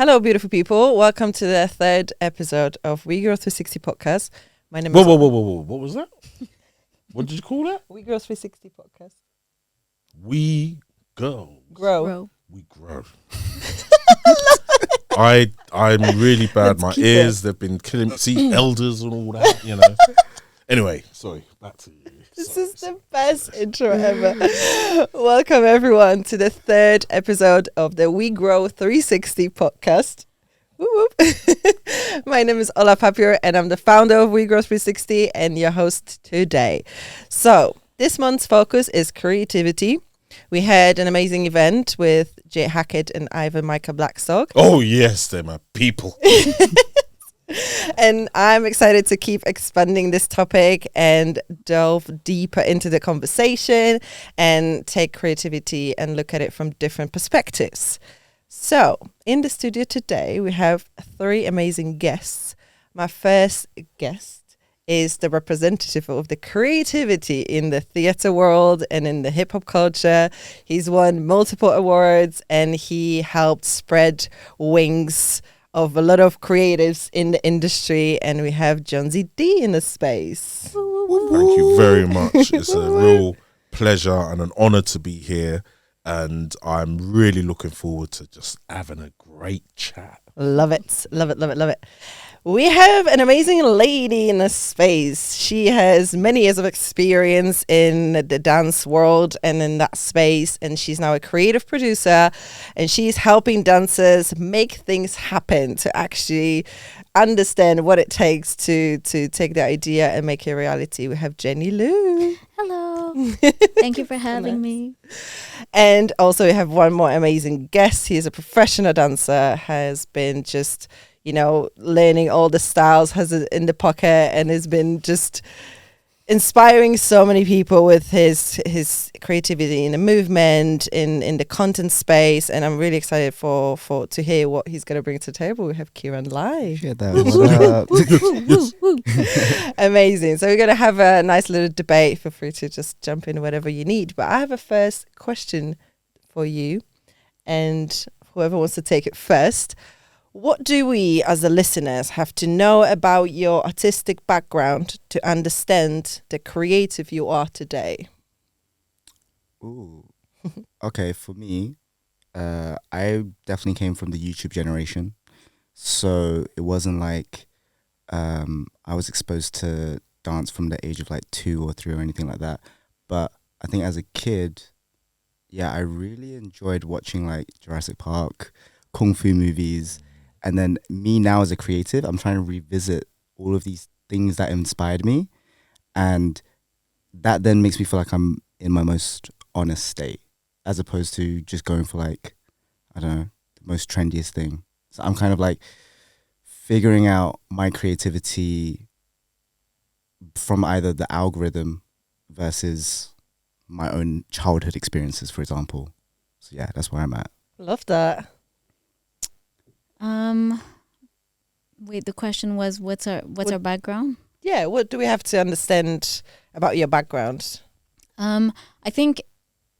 Hello, beautiful people. Welcome to the third episode of We Grow 360 podcast. My name Whoa, is... whoa, whoa, whoa, whoa. What was that? What did you call that? We Grow 360 podcast. We go. Grow. We grow. I'm really bad. Let's My keep ears, they've been killing me. See, elders and all that, you know. Anyway, sorry. Back to you. This is the best intro ever. Welcome, everyone, to the third episode of the We Grow 360 podcast. Whoop, whoop. My name is Ola Papier, and I'm the founder of We Grow 360 and your host today. So, this month's focus is creativity. We had an amazing event with Jay Hackett and Ivan Micah Blackstock. Oh, yes, they're my people. And I'm excited to keep expanding this topic and delve deeper into the conversation and take creativity and look at it from different perspectives. So, in the studio today, we have three amazing guests. My first guest is the representative of the creativity in the theatre world and in the hip-hop culture. He's won multiple awards and he helped spread wings of a lot of creatives in the industry, and we have Jonzi D in the space. Thank you very much. It's a real pleasure and an honor to be here, and I'm really looking forward to just having a great chat. Love it, love it, love it, love it. We have an amazing lady in the space. She has many years of experience in the dance world and in that space, and she's now a creative producer, and she's helping dancers make things happen, to actually understand what it takes to take the idea and make it a reality. We have Geni Lou. Hello. Thank you for having me. And also we have one more amazing guest. He is a professional dancer, has been just, you know, learning all the styles, has it in the pocket, and has been just inspiring so many people with his creativity in the movement, in the content space. And I'm really excited for to hear what he's going to bring to the table. We have Kieran Lai. Amazing. So we're going to have a nice little debate. Feel free to just jump in whatever you need. But I have a first question for you, and whoever wants to take it first. What do we as the listeners have to know about your artistic background to understand the creative you are today? Ooh. Okay, for me, I definitely came from the YouTube generation. So it wasn't like I was exposed to dance from the age of like 2 or 3 or anything like that. But I think as a kid, I really enjoyed watching like Jurassic Park, Kung Fu movies. And then me now as a creative, I'm trying to revisit all of these things that inspired me. And that then makes me feel like I'm in my most honest state, as opposed to just going for like, I don't know, the most trendiest thing. So I'm kind of like figuring out my creativity from either the algorithm versus my own childhood experiences, for example. So yeah, that's where I'm at. Love that. Wait, the question was what's our background? Yeah, what do we have to understand about your background? I think,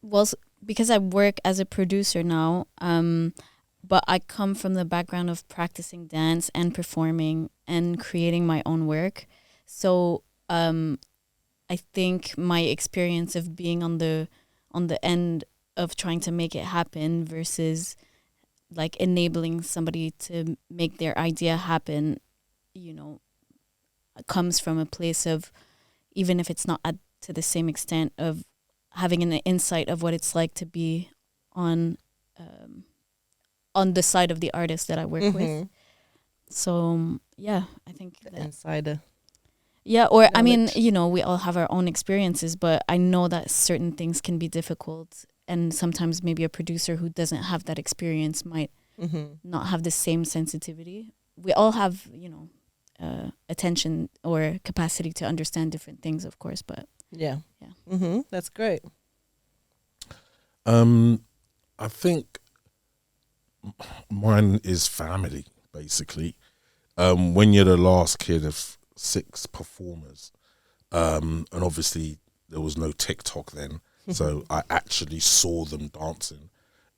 well, because I work as a producer now, but I come from the background of practicing dance and performing and creating my own work. So I think my experience of being on the end of trying to make it happen versus like enabling somebody to make their idea happen, you know, comes from a place of, even if it's not to the same extent, of having an insight of what it's like to be on the side of the artist that I work with. So I think the insider. Yeah, or knowledge. I mean, you know, we all have our own experiences, but I know that certain things can be difficult. And sometimes maybe a producer who doesn't have that experience might not have the same sensitivity. We all have, you know, attention or capacity to understand different things, of course. But that's great. I think mine is family, basically. When you're the last kid of 6 performers, and obviously there was no TikTok then, so I actually saw them dancing.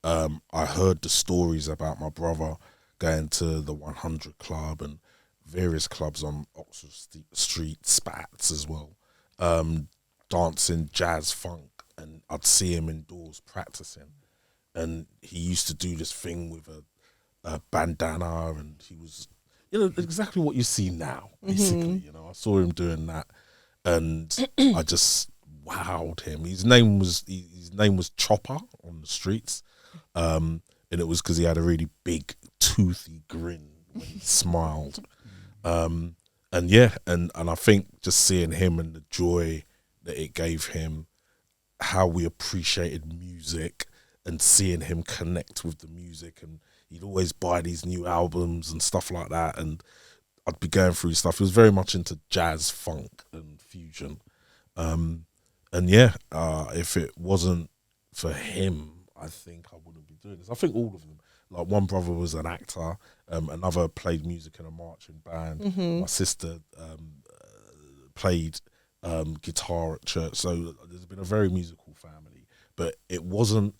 I heard the stories about my brother going to the 100 Club and various clubs on Oxford Street, Spats as well, dancing jazz funk, and I'd see him indoors practicing. And he used to do this thing with a bandana, and he was, exactly what you see now, basically. I saw him doing that, and I just wowed him. His name was Chopper on the streets, and it was because he had a really big, toothy grin when he smiled. And I think just seeing him and the joy that it gave him, how we appreciated music, and seeing him connect with the music, and he'd always buy these new albums and stuff like that, and I'd be going through stuff. He was very much into jazz, funk, and fusion. If it wasn't for him, I think I wouldn't be doing this. I think all of them. Like, one brother was an actor, another played music in a marching band. My sister played guitar at church. So there's been a very musical family, but it wasn't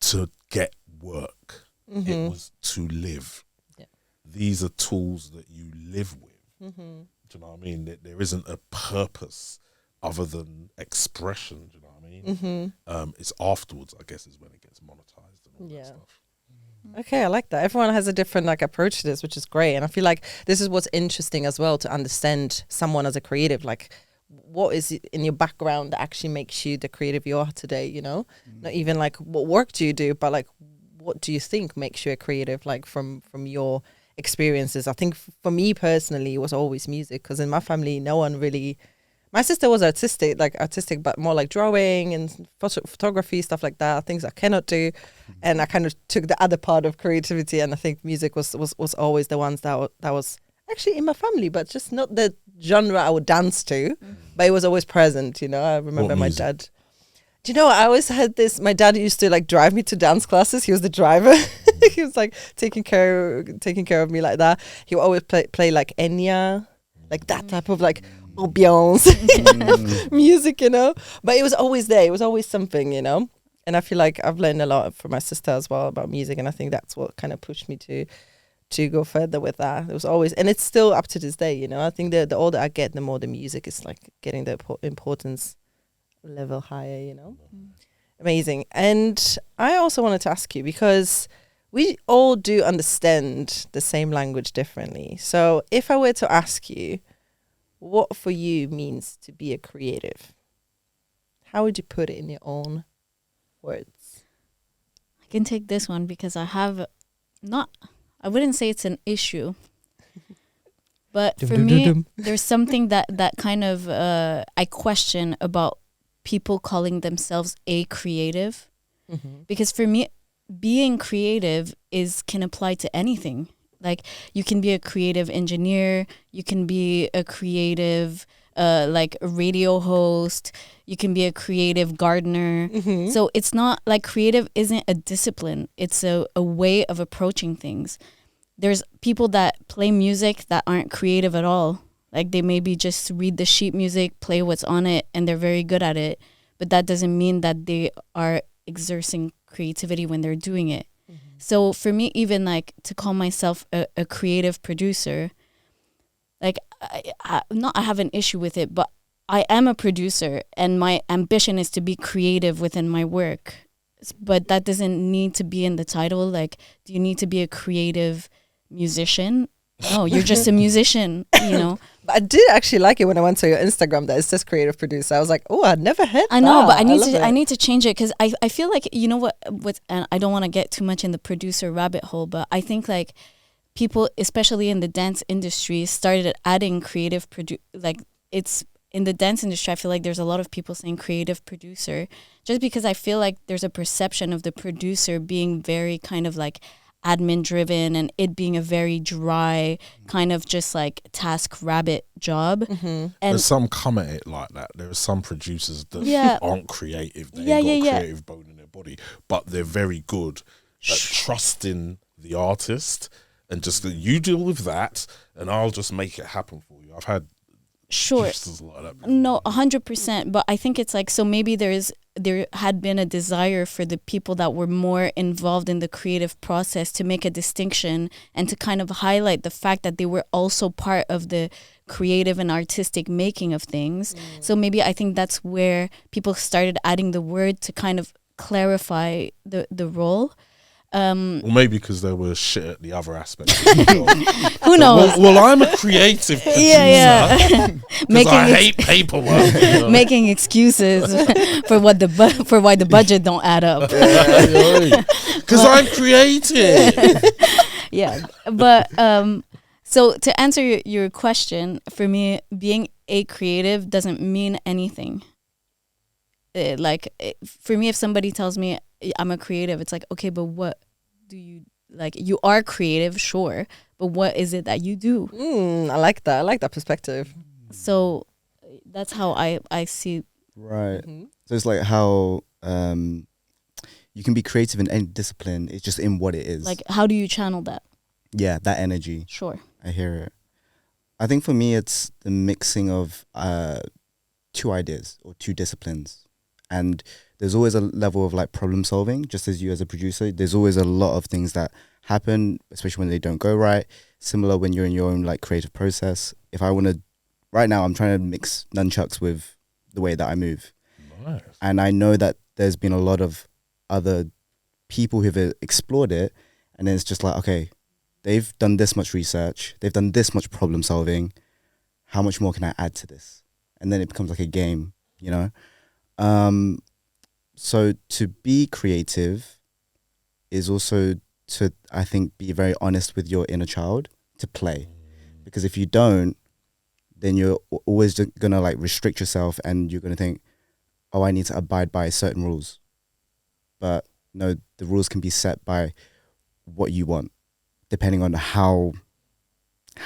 to get work. It was to live. Yeah. These are tools that you live with. Do you know what I mean? There isn't a purpose other than expression. Do you know what I mean? It's afterwards, I guess, is when it gets monetized and all that stuff. Okay, I like that. Everyone has a different approach to this, which is great. And I feel like this is what's interesting as well, to understand someone as a creative, like what is it in your background that actually makes you the creative you are today, Not even like what work do you do, but like what do you think makes you a creative, like from your experiences. I think for me personally, it was always music, because in my family, no one really... My sister was artistic, but more like drawing and photography, stuff like that, things I cannot do. And I kind of took the other part of creativity, and I think music was always the ones that was actually in my family, but just not the genre I would dance to, but it was always present, I remember my dad. Do you know, I always had this, my dad used to drive me to dance classes. He was the driver. He was taking care of me like that. He would always play like Enya, like that type of ambiance music, but it was always there. It was always something, and I feel like I've learned a lot from my sister as well about music, and I think that's what kind of pushed me to go further with that. It was always, and it's still up to this day, I think the older I get, the more the music is getting the importance level higher, Amazing. And I also wanted to ask you, because we all do understand the same language differently. So if I were to ask you, what for you means to be a creative, how would you put it in your own words? I can take this one because I wouldn't say it's an issue, but for me, there's something that kind of I question about people calling themselves a creative, because for me, being creative can apply to anything. Like, you can be a creative engineer, you can be a creative a radio host, you can be a creative gardener. So it's not like creative isn't a discipline, it's a way of approaching things. There's people that play music that aren't creative at all. Like, they maybe just read the sheet music, play what's on it, and they're very good at it. But that doesn't mean that they are exerting creativity when they're doing it. So for me, even to call myself a creative producer, I have an issue with it, but I am a producer, and my ambition is to be creative within my work. But that doesn't need to be in the title. Do you need to be a creative musician? No, you're just a musician, But I did actually like it when I went to your Instagram that it says creative producer. I was like, oh, I'd never heard I know, but I need to change it, because I feel like, and I don't want to get too much in the producer rabbit hole, but I think people, especially in the dance industry, started adding creative it's in the dance industry. I feel like there's a lot of people saying creative producer, just because I feel like there's a perception of the producer being very kind of admin driven, and it being a very dry kind of just task rabbit job. And there's some come at it like that. There are some producers that aren't creative. They ain't got a creative bone in their body, but they're very good at trusting the artist and just you deal with that, and I'll just make it happen for you. I've had Sure. There's a lot of that. No, 100%. But I think it's like, so maybe there had been a desire for the people that were more involved in the creative process to make a distinction and to kind of highlight the fact that they were also part of the creative and artistic making of things. So maybe I think that's where people started adding the word to kind of clarify the role. Or maybe because they were shit at the other aspects. Of the job. Who knows? Well, I'm a creative producer. Yeah. Because I hate paperwork. You know? Making excuses for why the budget don't add up. Because I'm creative. Yeah, but so to answer your question, for me, being a creative doesn't mean anything. For me, if somebody tells me I'm a creative, it's like, okay, but what do you like? You are creative, sure, but what is it that you do? I like that. I like that perspective. So that's how I see. Right. So it's like how you can be creative in any discipline. It's just in what it is. Like, how do you channel that? Yeah, that energy. Sure. I hear it. I think for me, it's the mixing of two ideas or two disciplines. And there's always a level of like problem solving, just as you as a producer. There's always a lot of things that happen, especially when they don't go right. Similar when you're in your own like creative process. If I want to, right now I'm trying to mix nunchucks with the way that I move. Nice. And I know that there's been a lot of other people who've explored it. And then it's just like, okay, they've done this much research. They've done this much problem solving. How much more can I add to this? And then it becomes like a game, you know? So to be creative is also to, I think, be very honest with your inner child, to play. Because if you don't, then you're always going to like restrict yourself and you're going to think, oh, I need to abide by certain rules. But no, the rules can be set by what you want, depending on how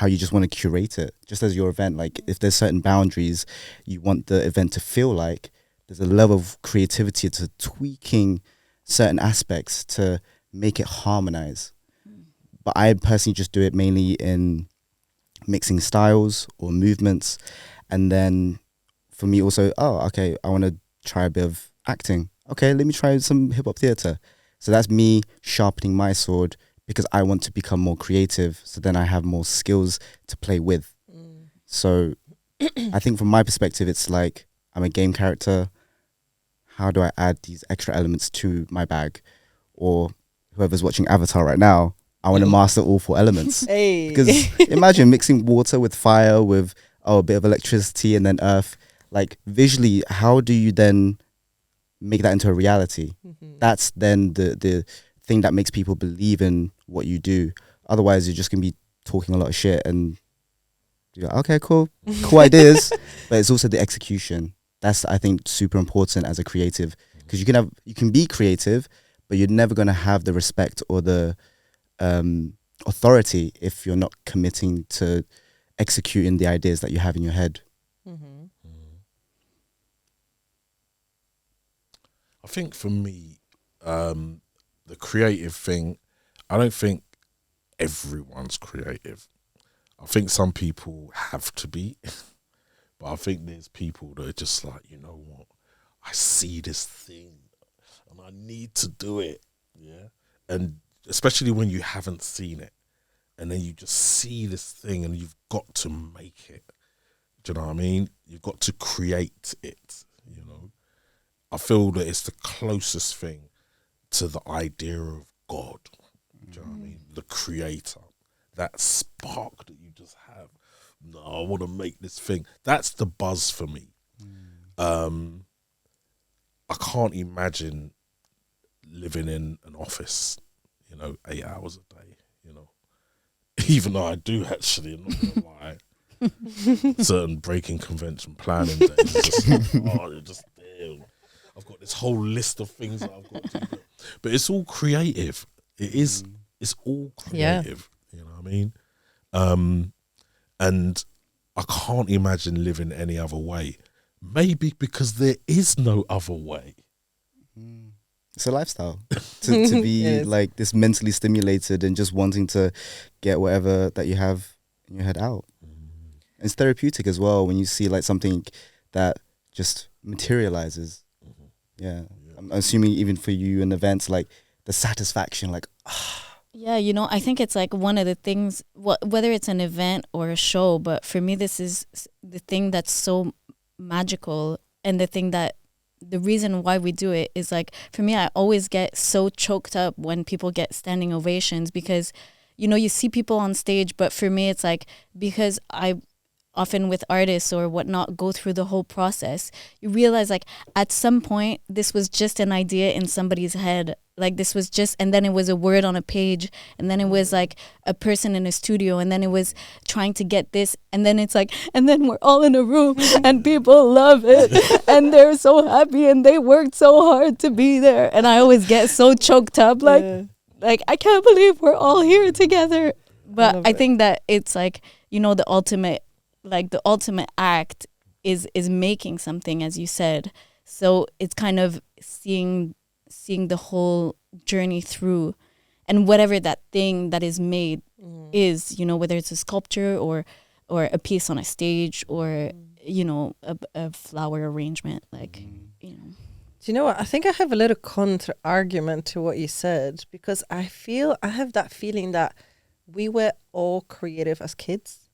you just want to curate it. Just as your event, like if there's certain boundaries you want the event to feel like, there's a level of creativity to tweaking certain aspects to make it harmonize. But I personally just do it mainly in mixing styles or movements. And then for me also, okay, I want to try a bit of acting. Okay, let me try some hip hop theater. So that's me sharpening my sword because I want to become more creative. So then I have more skills to play with. So I think from my perspective, it's like I'm a game character. How do I add these extra elements to my bag? Or whoever's watching Avatar right now, I want to master all 4 elements. Hey. Because imagine mixing water with fire with a bit of electricity and then earth. Like visually, how do you then make that into a reality? That's then the thing that makes people believe in what you do. Otherwise, you're just going to be talking a lot of shit and you're like, okay, cool ideas. But it's also the execution. That's, I think, super important as a creative, because you can be creative, but you're never going to have the respect or the authority if you're not committing to executing the ideas that you have in your head. I think for me, the creative thing, I don't think everyone's creative. I think some people have to be. But I think there's people that are just like, you know what, I see this thing and I need to do it, yeah? And especially when you haven't seen it and then you just see this thing and you've got to make it. Do you know what I mean? You've got to create it, you know? I feel that it's the closest thing to the idea of God. Do you know what I mean? The creator, that spark that you just have. No, I want to make this thing. That's the buzz for me. I can't imagine living in an office, 8 hours a day, even though I do actually, I'm not gonna lie. Certain breaking convention planning days, you're just there. I've got this whole list of things that I've got to do. But it's all creative. It is. It's all creative. Yeah. You know what I mean? And I can't imagine living any other way. Maybe because there is no other way. It's a lifestyle to be like this mentally stimulated and just wanting to get whatever that you have in your head out. It's therapeutic as well when you see like something that just materializes. Yeah. I'm assuming even for you in events, like the satisfaction, like, Yeah, you know, I think it's like one of the things, whether it's an event or a show, but for me, this is the thing that's so magical, and the reason why we do it is like, for me, I always get so choked up when people get standing ovations because, you know, you see people on stage, but for me, it's like, because I often with artists or whatnot go through the whole process, you realize like at some point this was just an idea in somebody's head, like this was just, and then it was a word on a page, and then it was like a person in a studio, and then it was trying to get this, and then it's like, and then we're all in a room and people love it and they're so happy and they worked so hard to be there, and I always get so choked up like I can't believe we're all here together. But I think that it's like, you know, the ultimate act is making something, as you said. So it's kind of seeing the whole journey through, and whatever that thing that is made is, you know, whether it's a sculpture or a piece on a stage or you know, a flower arrangement, like you know. Do you know what? I think I have a little counter argument to what you said, because I have that feeling that we were all creative as kids.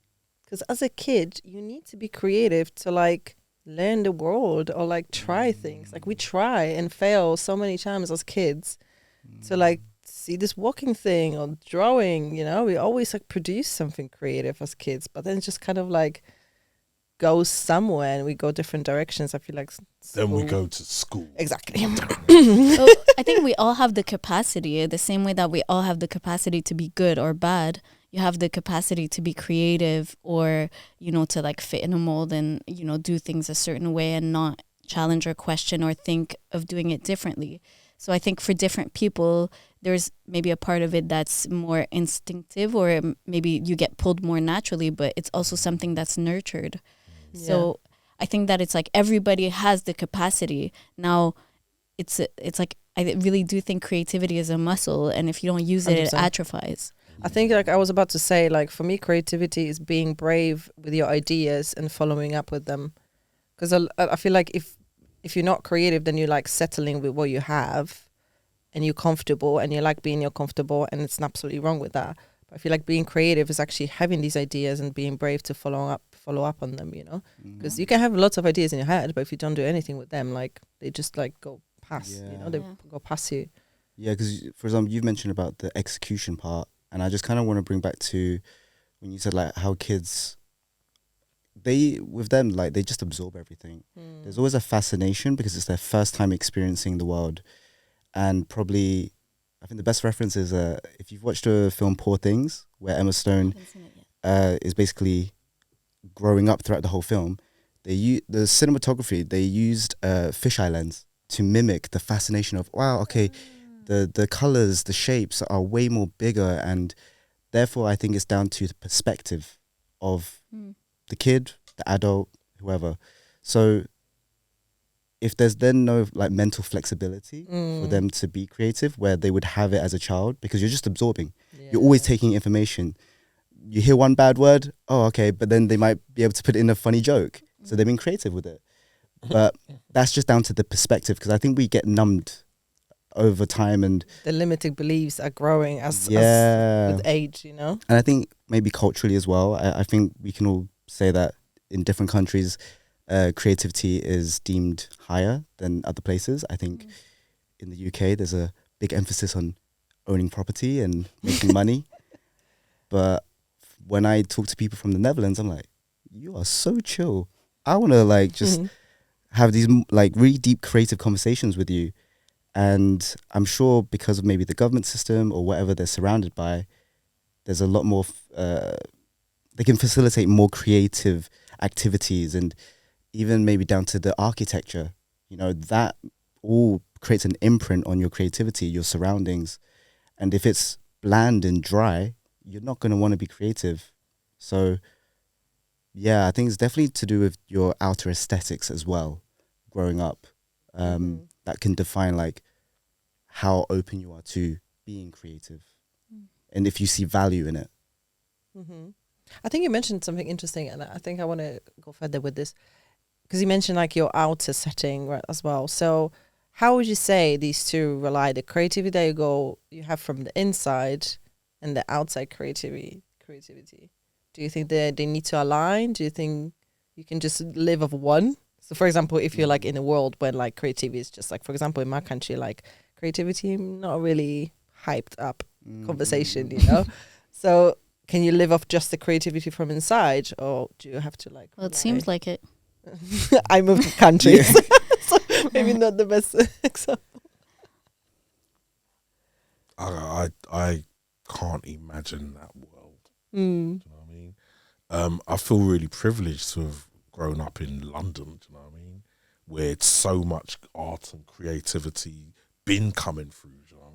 Because as a kid, you need to be creative to like learn the world or like try things. Like we try and fail so many times as kids to like see this walking thing or drawing, you know. We always like produce something creative as kids, but then just kind of like go somewhere and we go different directions. I feel like then we go to school. Exactly. So I think we all have the capacity, the same way that we all have the capacity to be good or bad. You have the capacity to be creative, or, you know, to like fit in a mold and, you know, do things a certain way and not challenge or question or think of doing it differently. So I think for different people, there's maybe a part of it that's more instinctive, or maybe you get pulled more naturally, but it's also something that's nurtured. Yeah. So I think that it's like everybody has the capacity. Now, it's like, I really do think creativity is a muscle, and if you don't use it, 100%. It atrophies. I think, like I was about to say, like for me, creativity is being brave with your ideas and following up with them. Because I feel like if you're not creative, then you're like settling with what you have, and you're comfortable, and you like being you're comfortable, and it's absolutely wrong with that. But I feel like being creative is actually having these ideas and being brave to follow up on them, you know. Because you can have lots of ideas in your head, but if you don't do anything with them, like they just like go past, you know, they go past you. Yeah, because for example, you've mentioned about the execution part. And I just kind of want to bring back to when you said like how kids, with them, like they just absorb everything. There's always a fascination because it's their first time experiencing the world. And probably, I think the best reference is if you've watched a film Poor Things, where Emma Stone is basically growing up throughout the whole film. The cinematography, they used a fisheye lens to mimic the fascination of, wow, okay, the colors, the shapes are way more bigger, and therefore I think it's down to the perspective of the kid, the adult, whoever. So if there's then no like mental flexibility for them to be creative, where they would have it as a child, because you're just absorbing. You're always taking information. You hear one bad word, oh, okay, but then they might be able to put in a funny joke. So they've been creative with it. But that's just down to the perspective, because I think we get numbed over time, and the limiting beliefs are growing as with age, you know. And I think maybe culturally as well, I think we can all say that in different countries creativity is deemed higher than other places. I think in the UK there's a big emphasis on owning property and making money, but when I talk to people from the Netherlands, I'm like, you are so chill. I want to like just have these like really deep creative conversations with you. And I'm sure because of maybe the government system or whatever they're surrounded by, there's a lot more, they can facilitate more creative activities, and even maybe down to the architecture, you know, that all creates an imprint on your creativity, your surroundings. And if it's bland and dry, you're not going to want to be creative. So yeah, I think it's definitely to do with your outer aesthetics as well, growing up. That can define like how open you are to being creative, and if you see value in it. I think you mentioned something interesting, and I think I want to go further with this because you mentioned like your outer setting, right, as well. So how would you say these two rely, the creativity that you have from the inside and the outside creativity? Do you think they need to align? Do you think you can just live of one? So for example, if you're like in a world where like creativity is just like, for example, in my country, like creativity not really hyped up conversation, you know? So can you live off just the creativity from inside, or do you have to like Well, it seems like it. I moved countries. So maybe not the best example. I can't imagine that world. Mm. Do you know what I mean? I feel really privileged to have grown up in London. Do you know what I mean? Where it's so much art and creativity been coming through. Do you know what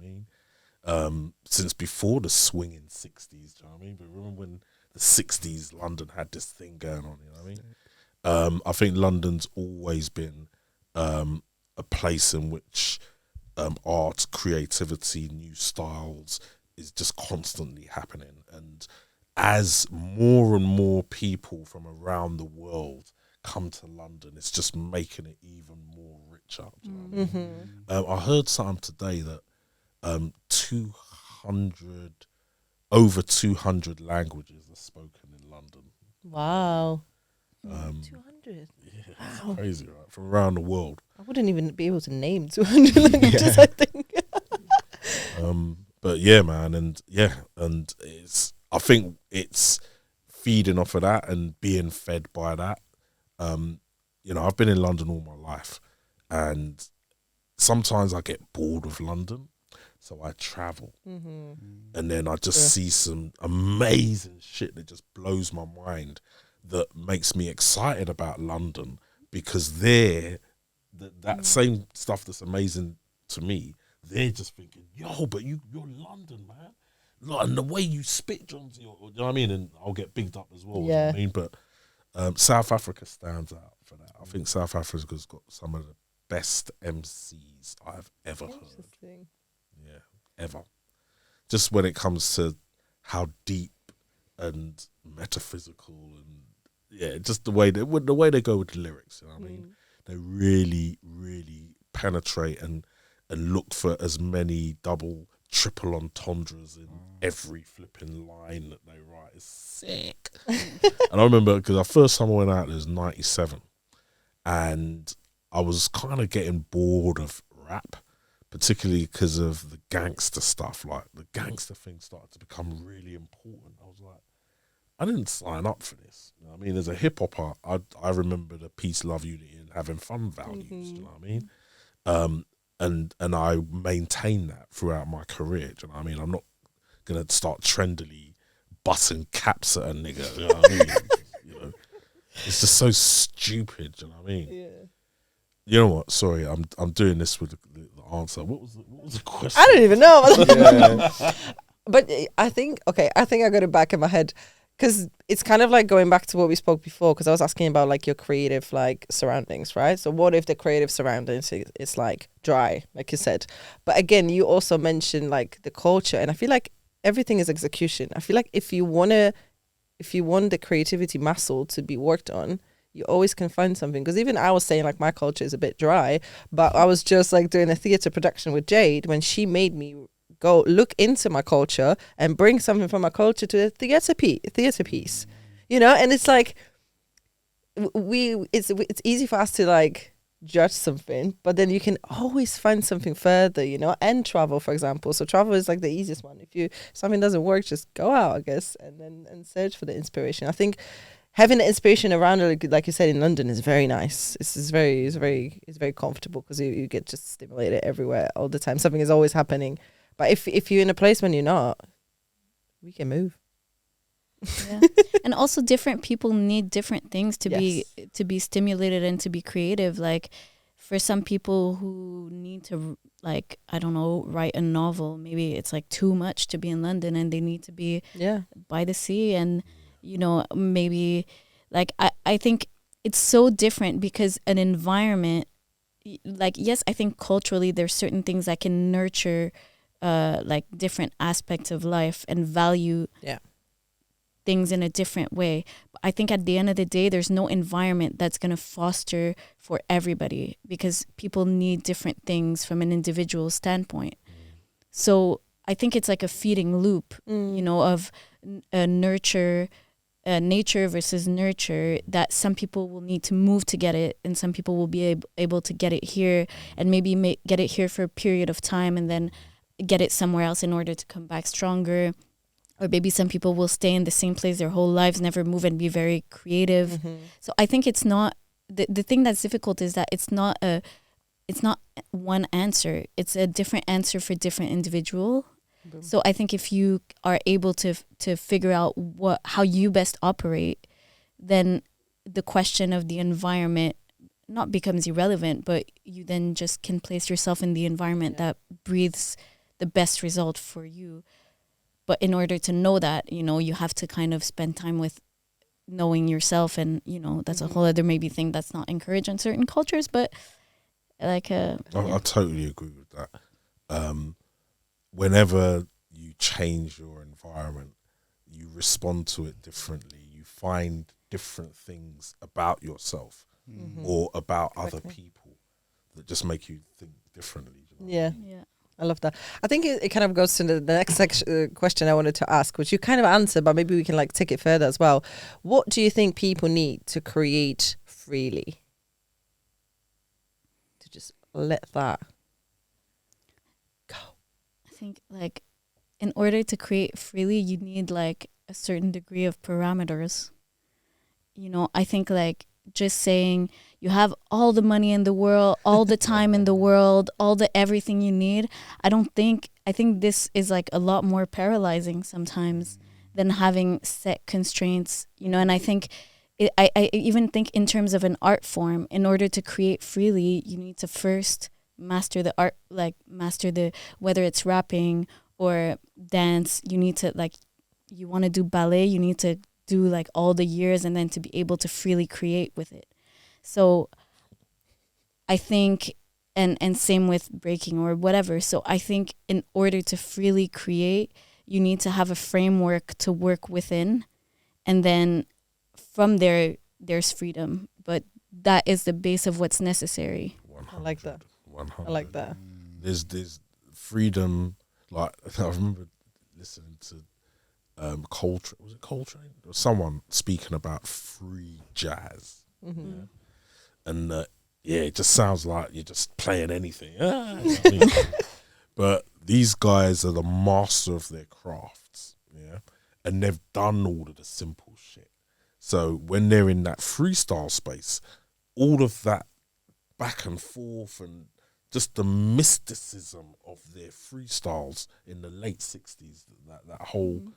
I mean? Since before the swinging 60s. Do you know what I mean? But remember when the 60s, London had this thing going on. You know what I mean? I think London's always been a place in which art, creativity, new styles is just constantly happening. And as more and more people from around the world come to London, it's just making it even more richer. Do you know what I mean? I heard something today that over 200 languages are spoken in London. Wow. 200. Yeah, Wow. it's crazy, right? From around the world. I wouldn't even be able to name 200 languages, I think. But yeah, man, and I think it's feeding off of that and being fed by that. You know, I've been in London all my life, and sometimes I get bored of London, so I travel, and then I just see some amazing shit that just blows my mind, that makes me excited about London, because that same stuff that's amazing to me, they're just thinking, yo, but you're London, man. Like, and the way you spit, Jonzi, you know what I mean? And I'll get bigged up as well, you know what I mean? But South Africa stands out for that. I think South Africa's got some of the best MCs I've ever heard. Yeah, ever. Just when it comes to how deep and metaphysical and just the way they go with the lyrics, you know what I mean? They really, really penetrate and look for as many double, triple entendres in every flipping line that they write. It's sick. And I remember, because the first time I went out, it was 97, and I was kind of getting bored of rap, particularly because of the gangster stuff. Like, the gangster thing started to become really important. I was like, I didn't sign up for this. You know what I mean? As a hip hopper, I remember the peace, love, unity, and having fun values. You know what I mean? And I maintain that throughout my career. Do you know what I mean? I'm not gonna start trendily butting caps at a nigga. You know what I mean? You know, it's just so stupid. Do you know what I mean? Yeah. You know what? Sorry, I'm doing this with the answer. What was the question? I don't even know. But I think I got it back in my head. Because it's kind of like going back to what we spoke before, because I was asking about like your creative like surroundings, right? So what if the creative surroundings is like dry, like you said? But again, you also mentioned like the culture, and I feel like everything is execution. I feel like if you want the creativity muscle to be worked on, you always can find something. Because even I was saying like my culture is a bit dry, but I was just like doing a theatre production with Jade when she made me go look into my culture and bring something from my culture to a theatre piece, you know. And it's like it's easy for us to like judge something, but then you can always find something further, you know. And travel, for example. So travel is like the easiest one. If something doesn't work, just go out, I guess, and search for the inspiration. I think having the inspiration around, like you said, in London is very nice. It's very comfortable, because you get just stimulated everywhere all the time. Something is always happening. But if you're in a place when you're not, we can move. Yeah. And also different people need different things to be stimulated and to be creative. Like for some people who need to, like, I don't know, write a novel, maybe it's like too much to be in London and they need to be by the sea. And, you know, maybe like I think it's so different, because an environment, like, yes, I think culturally there's certain things that can nurture like different aspects of life and value things in a different way. I think at the end of the day, there's no environment that's going to foster for everybody, because people need different things from an individual standpoint. So I think it's like a feeding loop, you know, of nature versus nurture, that some people will need to move to get it, and some people will be able to get it here, and maybe get it here for a period of time and then get it somewhere else in order to come back stronger. Or maybe some people will stay in the same place their whole lives, never move, and be very creative. So I think it's not, the thing that's difficult is that it's not one answer. It's a different answer for different individual. So I think if you are able to figure out how you best operate, then the question of the environment not becomes irrelevant, but you then just can place yourself in the environment that breathes the best result for you. But in order to know that, you know, you have to kind of spend time with knowing yourself, and, you know, that's a whole other maybe thing that's not encouraged in certain cultures, but like I totally agree with that. Whenever you change your environment, you respond to it differently. You find different things about yourself or about other people that just make you think differently. You know? Yeah. I love that. I think it kind of goes to the next question I wanted to ask, which you kind of answered, but maybe we can like take it further as well. What do you think people need to create freely? To just let that go. I think like in order to create freely, you need like a certain degree of parameters. You know, I think like just saying you have all the money in the world, all the time in the world, all the everything you need. I think this is like a lot more paralyzing sometimes than having set constraints, you know. And I think I even think in terms of an art form, in order to create freely, you need to first master the art, like master the, whether it's rapping or dance, you need to like, you want to do ballet, you need to do like all the years and then to be able to freely create with it. So I think, and same with breaking or whatever. So I think in order to freely create, you need to have a framework to work within, and then from there, there's freedom. But that is the base of what's necessary. 100, I like that. 100. I like that. There's freedom. Like I remember listening to Coltrane. Was it Coltrane? There was someone speaking about free jazz. Yeah. And it just sounds like you're just playing anything. You know what I mean? But these guys are the master of their crafts, yeah, and they've done all of the simple shit. So when they're in that freestyle space, all of that back and forth and just the mysticism of their freestyles in the late 60s, that whole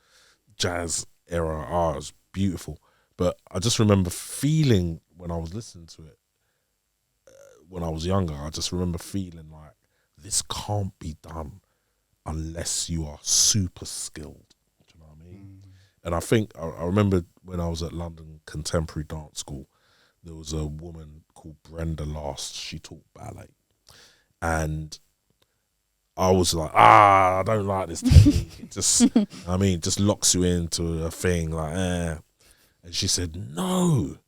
jazz era was beautiful. But I just remember feeling when I was listening to it, when I was younger, I just remember feeling like this can't be done unless you are super skilled. Do you know what I mean? And I think, I remember when I was at London Contemporary Dance School, there was a woman called Brenda Last. She taught ballet. And I was like, I don't like this technique. It just, I mean, just locks you into a thing like, And she said, no,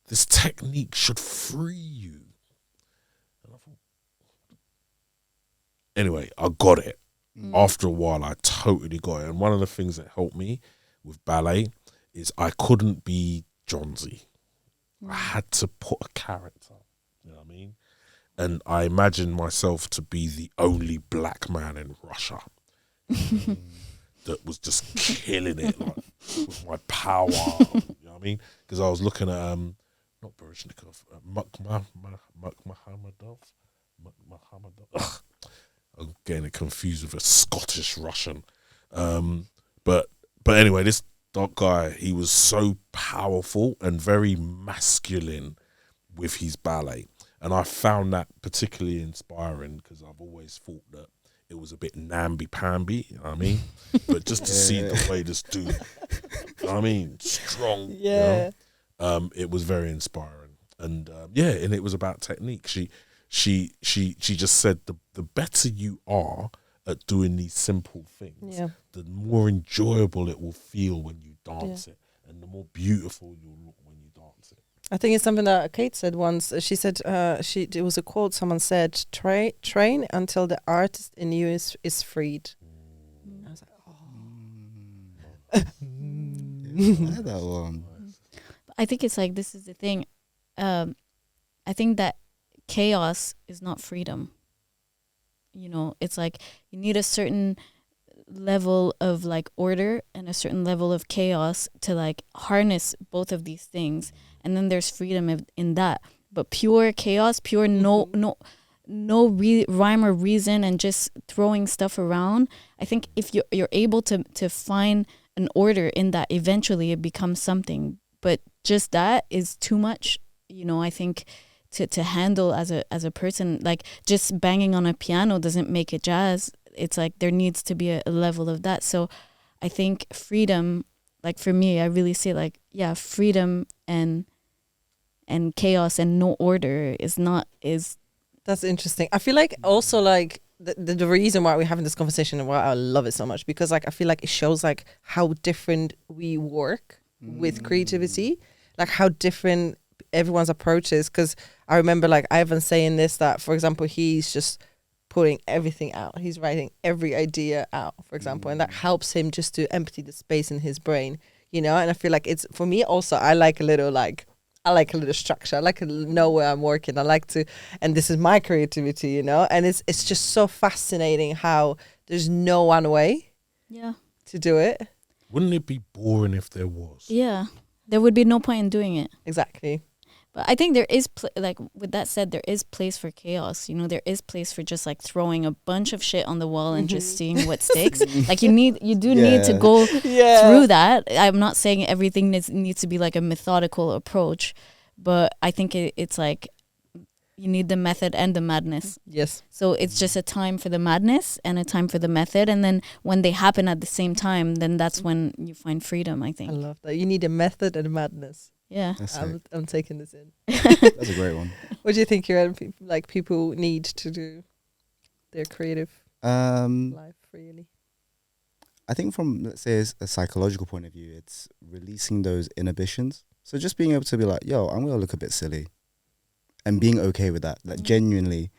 this technique should free you. And I thought, anyway, I got it. After a while, I totally got it. And one of the things that helped me with ballet is I couldn't be Jonzi. I had to put a character, you know what I mean? And I imagined myself to be the only black man in Russia that was just killing it like, with my power, you know what I mean? Because I was looking at, not Baryshnikov, Makhmadov. I'm getting it confused with a Scottish Russian. But anyway, this dark guy, he was so powerful and very masculine with his ballet. And I found that particularly inspiring because I've always thought that it was a bit namby-pamby, you know what I mean? But just to see the way this dude, you know what I mean, strong, Yeah. you know? It was very inspiring. And and it was about technique. She just said the better you are at doing these simple things, the more enjoyable it will feel when you dance it, and the more beautiful you'll look when you dance it. I think it's something that Kate said once. She said, it was a quote someone said, train until the artist in you is freed. I was like, I had that one. I think it's like, this is the thing. I think that chaos is not freedom. You know, it's like you need a certain level of like order and a certain level of chaos to like harness both of these things, and then there's freedom in that. But pure chaos, pure no rhyme or reason, and just throwing stuff around. I think if you're able to find an order in that, eventually it becomes something. But just that is too much, you know. I think to handle as a person, like just banging on a piano doesn't make it jazz. It's like there needs to be a level of that. So I think freedom, like for me, I really say like, yeah, freedom and chaos and no order is. That's interesting. I feel like also like the reason why we're having this conversation and why I love it so much, because like I feel like it shows like how different we work with creativity, like how different everyone's approach is. Because I remember like Ivan saying this, that for example he's just putting everything out, he's writing every idea out, for example, and that helps him just to empty the space in his brain, you know. And I feel like it's, for me also, I like a little structure. I like to know where I'm working. I like to, and this is my creativity, you know. And it's just so fascinating how there's no one way to do it. Wouldn't it be boring if there was? Yeah, there would be no point in doing it. Exactly. But I think there is, like with that said, there is place for chaos. You know, there is place for just like throwing a bunch of shit on the wall and just seeing what sticks. Like you do need to go through that. I'm not saying everything needs to be like a methodical approach, but I think it's like you need the method and the madness. Yes. So it's just a time for the madness and a time for the method, and then when they happen at the same time, then that's when you find freedom, I think. I love that. You need a method and a madness. Yeah. I'm taking this in. That's a great one. What do you think, Kieran, like people need to do their creative life really? I think from, let's say, a psychological point of view, it's releasing those inhibitions. So just being able to be like, yo, I'm going to look a bit silly, and being okay with that, like genuinely,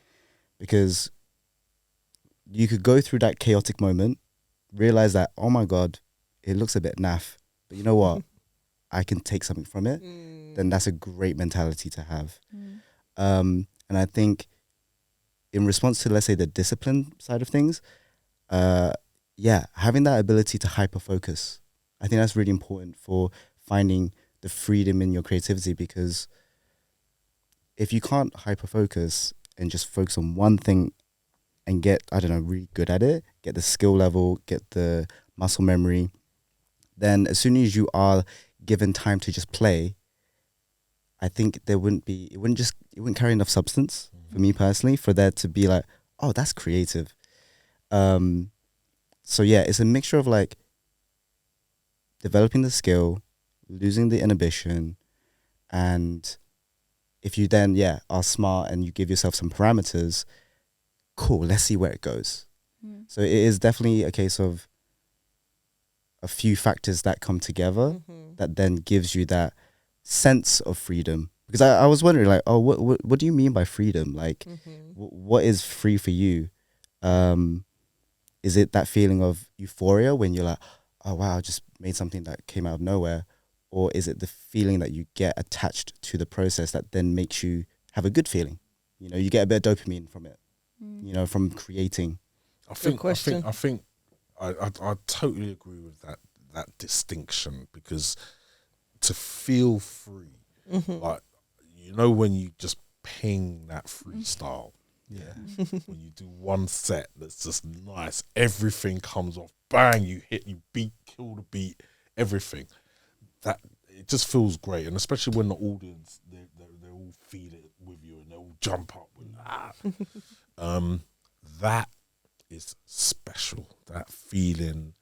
because you could go through that chaotic moment, realize that, oh my God, it looks a bit naff, but you know what? I can take something from it. Then that's a great mentality to have. And I think in response to, let's say, the discipline side of things, having that ability to hyper-focus, I think that's really important for finding the freedom in your creativity, because if you can't hyper-focus and just focus on one thing and get, I don't know, really good at it, get the skill level, get the muscle memory, then as soon as you are given time to just play, I think it wouldn't carry enough substance for me personally, for there to be like, oh, that's creative. So yeah, it's a mixture of like developing the skill, losing the inhibition, and if you then are smart and you give yourself some parameters, cool, let's see where it goes. So it is definitely a case of a few factors that come together that then gives you that sense of freedom. Because I was wondering, like, oh, what do you mean by freedom? Like, what is free for you? Is it that feeling of euphoria when you're like, oh wow, I just made something that came out of nowhere? Or is it the feeling that you get attached to the process that then makes you have a good feeling? You know, you get a bit of dopamine from it, you know, from creating. I think I totally agree with that distinction, because to feel free, like, you know, when you just ping that freestyle, when you do one set that's just nice, everything comes off, bang, you hit, you beat, kill the beat, everything. That it just feels great, and especially when the audience they all feel it with you and they all jump up with that. That is special. That feeling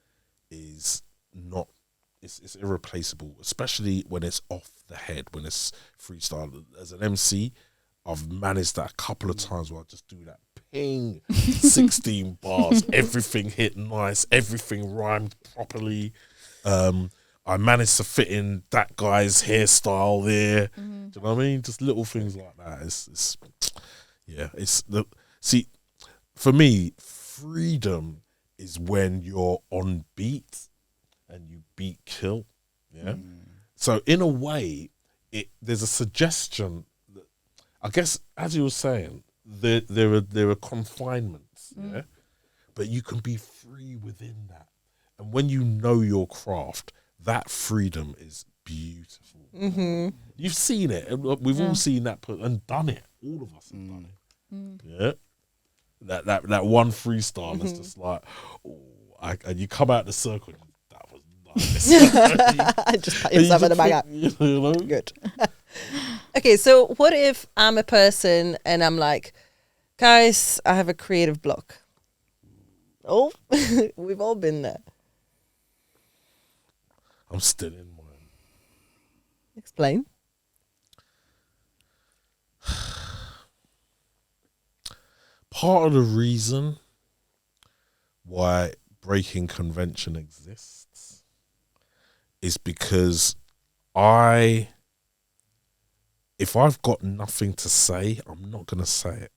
is not. It's irreplaceable, especially when it's off the head, when it's freestyle. As an MC, I've managed that a couple of times where I just do that ping, 16 bars, everything hit nice, everything rhymed properly. I managed to fit in that guy's hairstyle there. Mm-hmm. Do you know what I mean? Just little things like that. See, for me, freedom is when you're on beat and you beat kill. Yeah. So in a way, there's a suggestion that, I guess, as you were saying, there are confinements. Yeah. But you can be free within that. And when you know your craft, that freedom is beautiful. Mm-hmm. You've seen it. We've all seen that and done it. All of us have done it. Yeah. That one freestyle is just like, and you come out the circle. That was nice. Just pat yourself in the back. You know? Good. Okay, so what if I'm a person and I'm like, guys, I have a creative block. Oh, we've all been there. I'm still in mine. Explain. Part of the reason why breaking convention exists is because if I've got nothing to say, I'm not going to say it.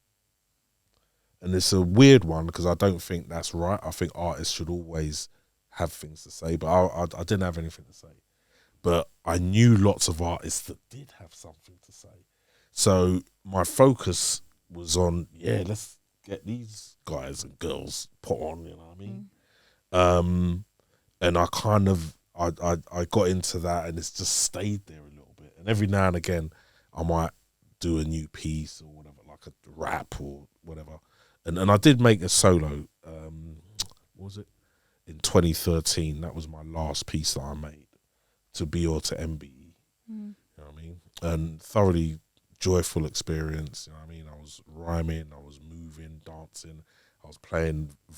And it's a weird one because I don't think that's right. I think artists should always have things to say, but I didn't have anything to say. But I knew lots of artists that did have something to say. So my focus was on, let's get these guys and girls put on, you know what I mean? And I kind of, I got into that and it's just stayed there a little bit. And every now and again, I might do a new piece or whatever, like a rap or whatever. And I did make a solo, what was it? In 2013, that was my last piece that I made, to B or to MBE. You know what I mean? And thoroughly joyful experience. You know what I mean? I was rhyming, I was moving, dancing, I was playing a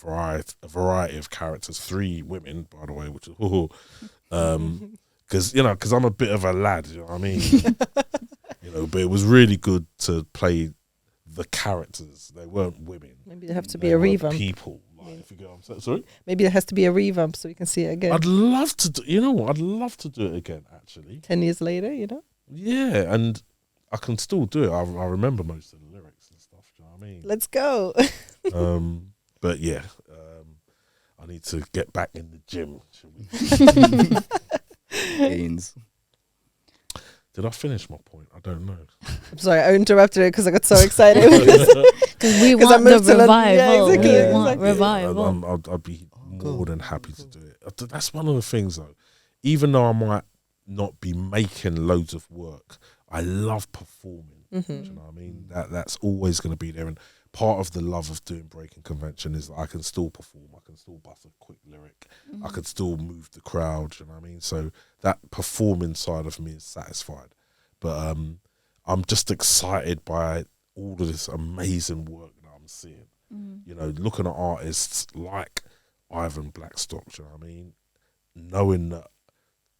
variety of characters, 3 women, by the way, which is because I'm a bit of a lad. You know what I mean? But it was really good to play the characters. They weren't women. Maybe there have to be a revamp. People. If you get what I'm saying. Sorry? Maybe there has to be a revamp so we can see it again. I'd love to do, you know what? I'd love to do it again, actually. 10 years later, you know? Yeah, and I can still do it. I remember most of the lyrics and stuff, do you know what I mean? Let's go. But yeah, I need to get back in the gym, shall we? Gains. Did I finish my point? I don't know. I'm sorry, I interrupted it because I got so excited. Because we want the revival. Yeah, exactly. We want revival. I'd be more than happy to do it. That's one of the things, though. Even though I might not be making loads of work, I love performing. Do you know what I mean? That's always going to be there. And part of the love of doing breaking convention is that I can still perform. I can still bust a quick lyric. I can still move the crowd. You know what I mean? So that performing side of me is satisfied. But I'm just excited by all of this amazing work that I'm seeing. You know, looking at artists like Ivan Blackstock, do you know what I mean? Knowing that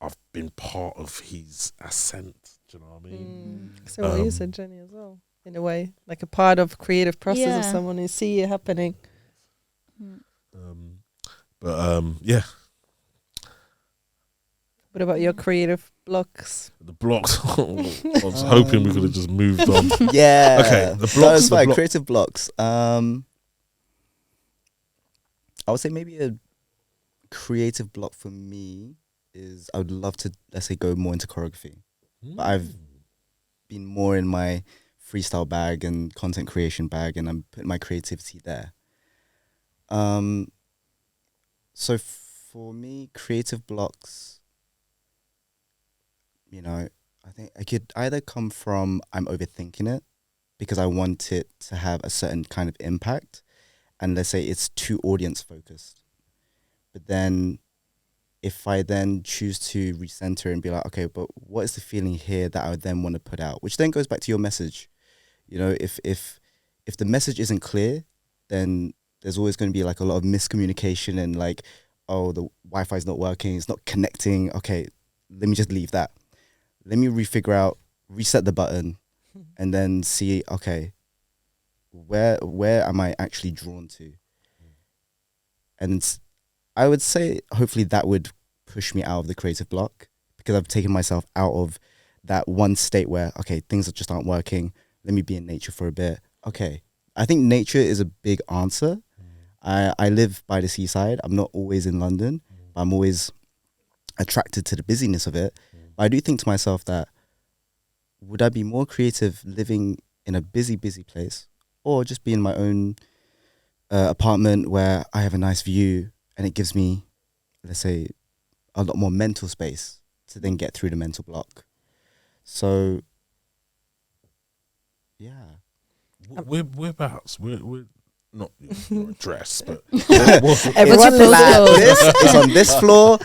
I've been part of his ascent, do you know what I mean? So what you said, Jenny, as well, in a way, like a part of creative process of someone who see it happening. Yeah. What about your creative blocks? The blocks. I was hoping we could have just moved on. Yeah. Okay, the blocks. Creative blocks. I would say maybe a creative block for me is I would love to, let's say, go more into choreography. But I've been more in my freestyle bag and content creation bag, and I'm putting my creativity there. So for me, creative blocks, you know, I think I could either come from I'm overthinking it because I want it to have a certain kind of impact, and let's say it's too audience focused. But then if I then choose to recenter and be like, okay, but what is the feeling here that I would then want to put out? Which then goes back to your message. You know, if the message isn't clear, then there's always going to be like a lot of miscommunication and like, oh, the Wi-Fi is not working, it's not connecting. Okay, let me just leave that. Let me refigure out, reset the button, and then see, okay, where am I actually drawn to? And I would say hopefully that would push me out of the creative block, because I've taken myself out of that one state where, okay, things just aren't working. Let me be in nature for a bit. Okay. I think nature is a big answer. I live by the seaside. I'm not always in London, but I'm always attracted to the busyness of it. But I do think to myself that, would I be more creative living in a busy place, or just be in my own apartment where I have a nice view and it gives me, let's say, a lot more mental space to then get through the mental block. So, yeah. Whereabouts? We're not your address, but Everyone It's on this floor.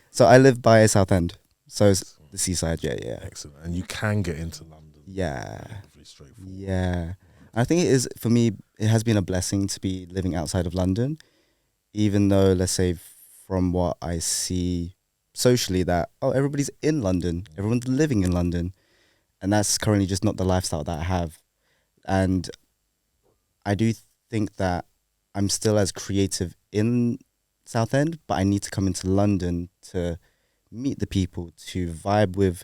So I live by Southend, so it's the seaside. Yeah. Excellent. And you can get into London. Yeah. Relatively straightforward. Yeah. I think it is, for me, it has been a blessing to be living outside of London, even though, let's say, from what I see socially, that, everybody's in London, everyone's living in London, and that's currently just not the lifestyle that I have. And I do think that I'm still as creative in Southend, but I need to come into London to meet the people, to vibe with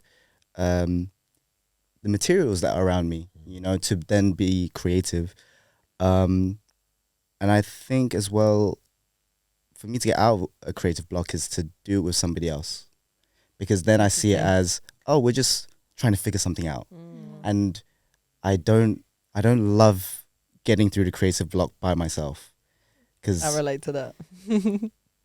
the materials that are around me, to then be creative. And I think as well, for me to get out of a creative block is to do it with somebody else, because then I see it as, we're just trying to figure something out. And I don't love getting through the creative block by myself, because I relate to that.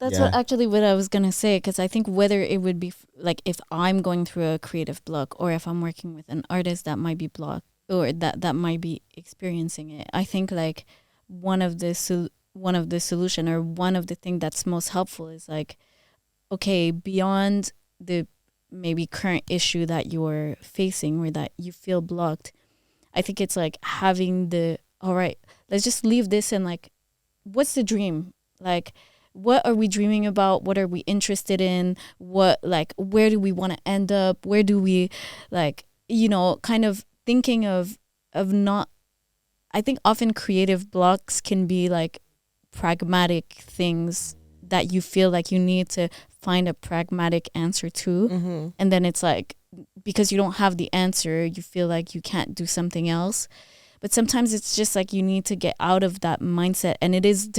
That's what I was going to say, because I think whether it would be like if I'm going through a creative block, or if I'm working with an artist that might be blocked, or that might be experiencing it, I think like one of the solution, or one of the thing that's most helpful is like, okay, beyond the maybe current issue that you're facing or that you feel blocked, I think it's like having all right, let's just leave this, and like, what's the dream? Like, what are we dreaming about? What are we interested in? What, like, where do we want to end up? Where do we, like, kind of thinking of not, I think often creative blocks can be like pragmatic things that you feel like you need to find a pragmatic answer to. And then it's like, because you don't have the answer, you feel like you can't do something else. But sometimes it's just like you need to get out of that mindset. And it is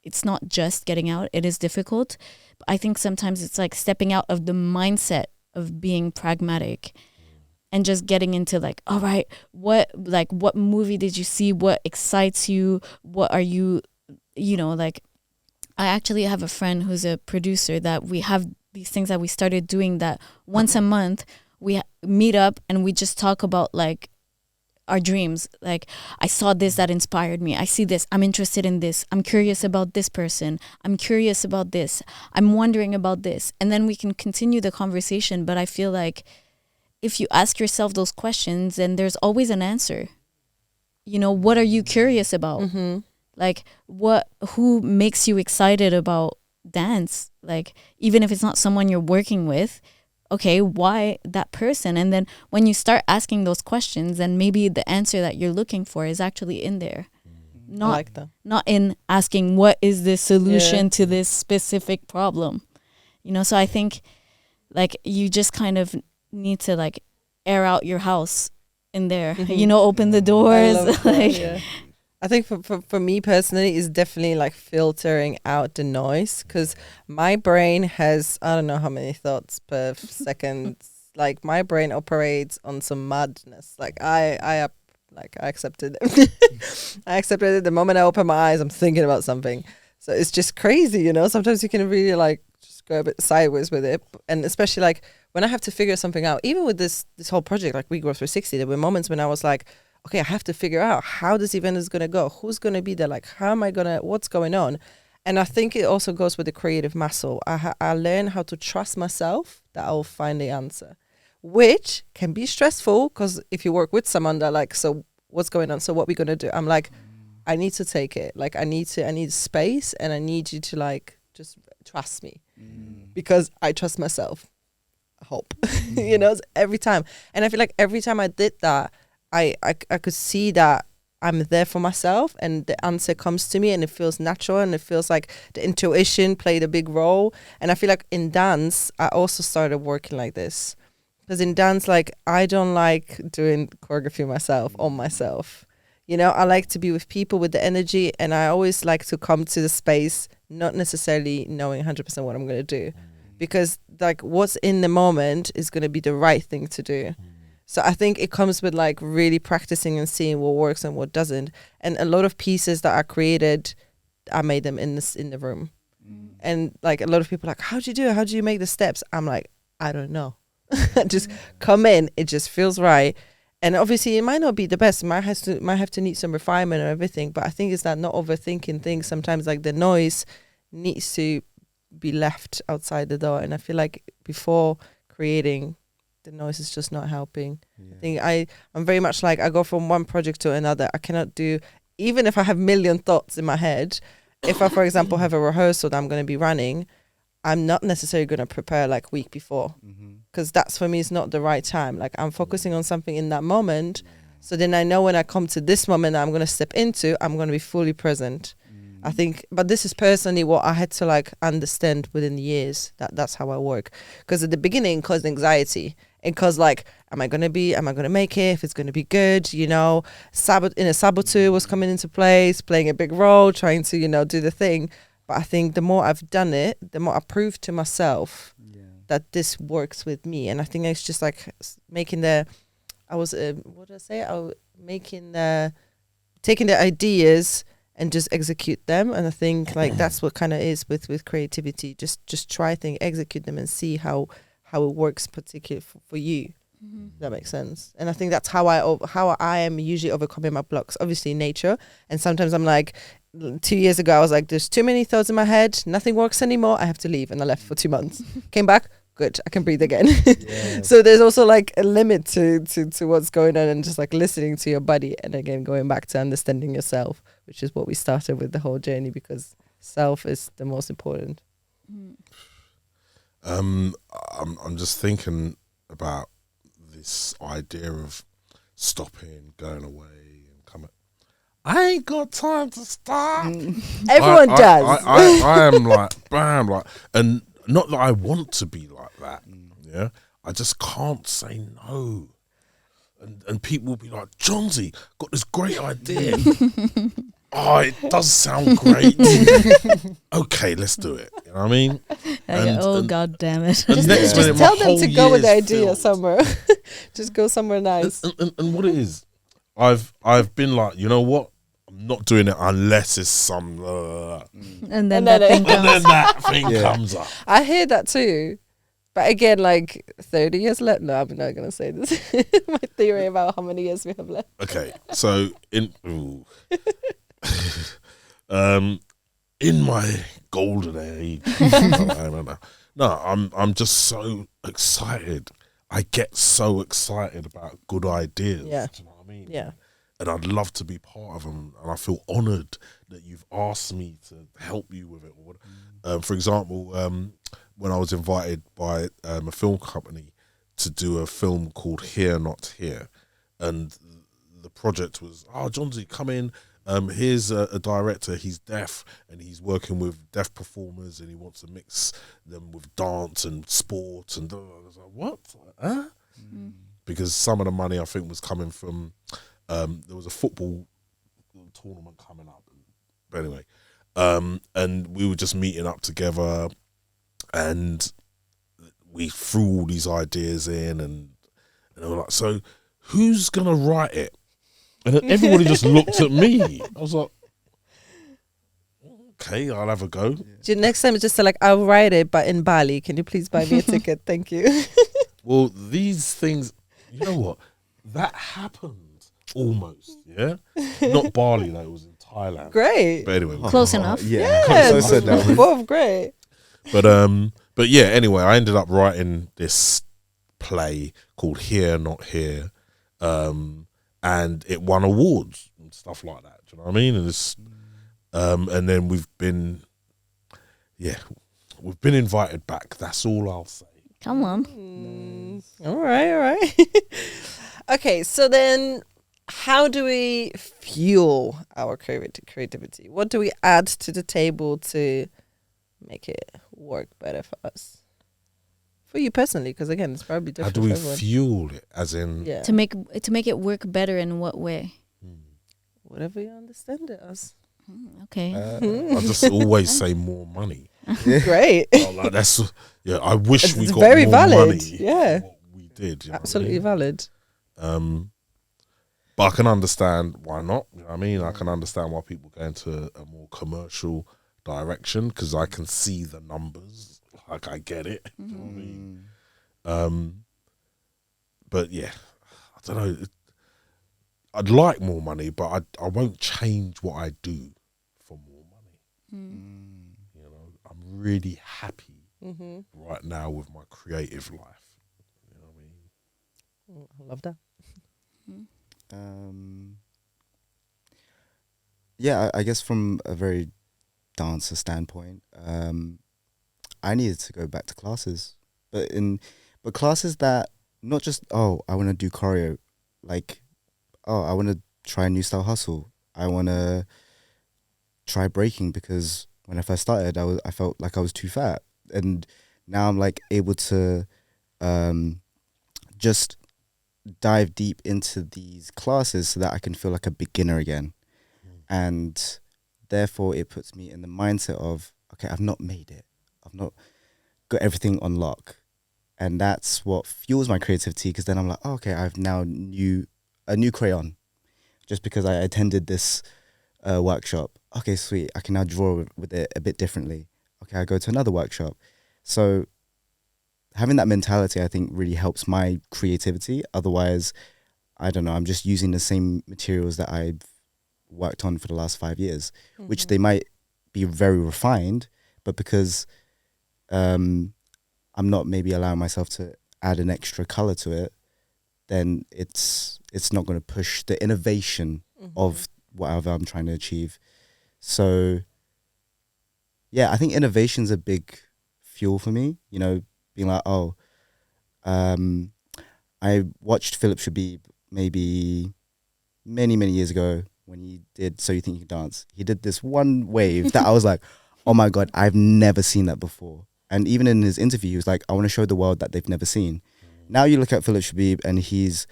it's not just getting out, it is difficult. But I think sometimes it's like stepping out of the mindset of being pragmatic and just getting into like, all right, what movie did you see? What excites you? What are you, like, I actually have a friend who's a producer that we have these things that we started doing, that once a month we meet up and we just talk about like our dreams. Like, I saw this that inspired me. I see this. I'm interested in this. I'm curious about this person. I'm curious about this. I'm wondering about this. And then we can continue the conversation. But I feel like if you ask yourself those questions, then there's always an answer. What are you curious about? Like, who makes you excited about dance? Like, even if it's not someone you're working with, okay, why that person? And then when you start asking those questions, then maybe the answer that you're looking for is actually in there. I like that. Not in asking what is the solution to this specific problem. So I think like you just kind of need to like air out your house in there, open the doors. I think for me personally, it's definitely like filtering out the noise, because my brain has, I don't know how many thoughts per second. Like, my brain operates on some madness. Like, I accepted it. I accepted it. The moment I open my eyes, I'm thinking about something. So it's just crazy, Sometimes you can really like just go a bit sideways with it. And especially like when I have to figure something out, even with this whole project, like We Grow 360, there were moments when I was like, okay, I have to figure out how this event is going to go. Who's going to be there? Like, what's going on? And I think it also goes with the creative muscle. I learn how to trust myself that I'll find the answer, which can be stressful, because if you work with someone that like, so what's going on? So what we going to do? I'm like, I need to take it. Like, I need space, and I need you to like, just trust me, because I trust myself. I hope, every time. And I feel like every time I did that, I could see that I'm there for myself and the answer comes to me and it feels natural and it feels like the intuition played a big role. And I feel like in dance, I also started working like this. Because in dance, like, I don't like doing choreography myself on myself. You know, I like to be with people with the energy, and I always like to come to the space not necessarily knowing 100% what I'm going to do. Because, like, what's in the moment is going to be the right thing to do. So I think it comes with, like, really practicing and seeing what works and what doesn't. And a lot of pieces that I created, I made them in the room. And, like, a lot of people are like, how do you do it? How do you make the steps? I'm like, I don't know. Just come in. It just feels right. And obviously it might not be the best. It might have to need some refinement or everything. But I think it's that not overthinking things. Sometimes, like, the noise needs to be left outside the door. And I feel like before creating, the noise is just not helping. I think I'm very much like, I go from one project to another. I cannot do, even if I have million thoughts in my head, if I, for example, have a rehearsal that I'm going to be running, I'm not necessarily going to prepare like week before, because that's, for me, is not the right time. Like, I'm focusing on something in that moment. So then I know when I come to this moment that I'm going to step into, I'm going to be fully present. I think, but this is personally what I had to, like, understand within the years, that's how I work. Because at the beginning it caused anxiety. It caused, like, am I going to make it? If it's going to be good, you know, saboteur was coming into place, playing a big role, trying to, you know, do the thing. But I think the more I've done it, the more I proved to myself that this works with me. And I think it's just like taking the ideas and just execute them. And I think, like, that's what kind of is with creativity. Just try things, execute them, and see how it works, particularly for you. That makes sense. And I think that's how I am usually overcoming my blocks. Obviously nature, and sometimes I'm like, 2 years ago I was like, there's too many thoughts in my head, nothing works anymore, I have to leave. And I left for 2 months. Came back, good, I can breathe again. So there's also, like, a limit to what's going on, and just, like, listening to your body, and again going back to understanding yourself, which is what we started with the whole journey, because self is the most important. I'm just thinking about this idea of stopping, going away, and coming. I ain't got time to stop. Everyone does. I am like, bam, like, and not that I want to be like that. Yeah, I just can't say no. And people will be like, Jonzi, got this great idea. Oh, it does sound great. Okay, let's do it. You know what I mean? God damn it. Just tell them to go with the idea somewhere. Just go somewhere nice. And what it is, I've been like, you know what? I'm not doing it unless it's some... and then that thing comes up. I hear that too. But again, like, 30 years left. No, I'm not going to say this. My theory about how many years we have left. Okay, so in my golden age, I'm just so excited. I get so excited about good ideas. Yeah. Do you know what I mean? Yeah. And I'd love to be part of them. And I feel honoured that you've asked me to help you with it. For example, when I was invited by a film company to do a film called Here Not Here, and the project was, Jonzi, come in. Here's a director, he's deaf, and he's working with deaf performers, and he wants to mix them with dance and sport. And I was like, what? Huh? Because some of the money, I think, was coming from, there was a football tournament coming up. But anyway, and we were just meeting up together, and we threw all these ideas in, and they were like, so who's going to write it? And then everybody just looked at me. I was like, okay, I'll have a go. Next time, it's just like, I'll write it, but in Bali. Can you please buy me a ticket? Thank you. Well, these things, you know what? That happened almost, yeah? Not Bali, though. It was in Thailand. Great. But anyway. Close enough. Yeah. Close enough. Both great. But yeah, anyway, I ended up writing this play called Here Not Here. And it won awards and stuff like that. Do you know what I mean? And it's, and then we've been invited back. That's all I'll say. Come on. All right. Okay, so then how do we fuel our creativity? What do we add to the table to make it work better for us? For you personally, because again, it's probably How different do we for everyone. fuel it? As in, Yeah. To make it work better in what way? Whatever you understand it as. Okay. I just always say more money. Great. Oh, like that's I wish we It's got very more valid. money. Yeah. For what we did. You know what I Absolutely mean? valid. But I can understand why not. You know what I mean? I can understand why people go into a more commercial direction because I can see the numbers. Like I get it. You know what I mean? But yeah, I don't know. I'd like more money, but I won't change what I do for more money. You know, I'm really happy right now with my creative life. You know what I mean? I love that. Yeah, I guess from a very dancer standpoint, I needed to go back to classes, but classes that not just I want to do choreo, like I want to try a new style hustle. I want to try breaking because when I first started, I felt like I was too fat, and now I'm like able to just dive deep into these classes so that I can feel like a beginner again. And therefore it puts me in the mindset of, okay, I've not made it. I've not got everything on lock. And that's what fuels my creativity because then I'm like, okay, I've now a new crayon just because I attended this workshop. Okay, sweet. I can now draw with it a bit differently. Okay, I go to another workshop. So having that mentality, I think, really helps my creativity. Otherwise, I don't know, I'm just using the same materials that I've worked on for the last 5 years, which they might be very refined, but because I'm not maybe allowing myself to add an extra color to it, then it's not going to push the innovation of whatever I'm trying to achieve. So, yeah, I think innovation's a big fuel for me, you know, being like, I watched Philip Shabib maybe many, many years ago when he did So You Think You Can Dance. He did this one wave that I was like, oh my God, I've never seen that before. And even in his interview, he was like, I want to show the world that they've never seen. Now you look at Philip Shabib and he's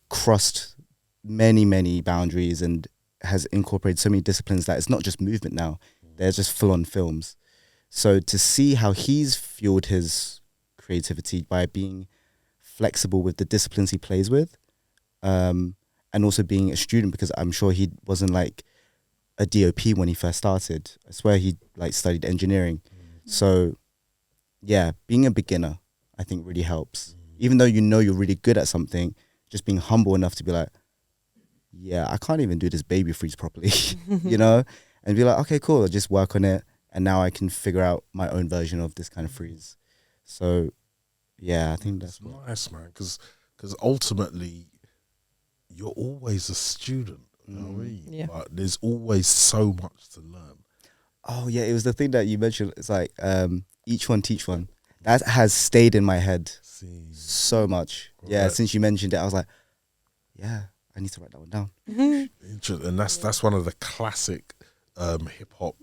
crossed many, many boundaries and has incorporated so many disciplines that it's not just movement now. They're just full-on films. So to see how he's fueled his creativity by being flexible with the disciplines he plays with, and also being a student, because I'm sure he wasn't like a DOP when he first started. I swear he like studied engineering. So yeah, being a beginner, I think really helps. Even though you know you're really good at something, just being humble enough to be like, yeah, I can't even do this baby freeze properly, you know? And be like, okay, cool, I'll just work on it. And now I can figure out my own version of this kind of freeze. So yeah, I think that's nice, man, because ultimately you're always a student. You know what I mean? Yeah. Like, there's always so much to learn. Oh yeah, it was the thing that you mentioned. It's like each one teach one. That has stayed in my head so much. Yeah, Right. since you mentioned it, I was like, yeah, I need to write that one down. Interesting. And that's one of the classic hip hop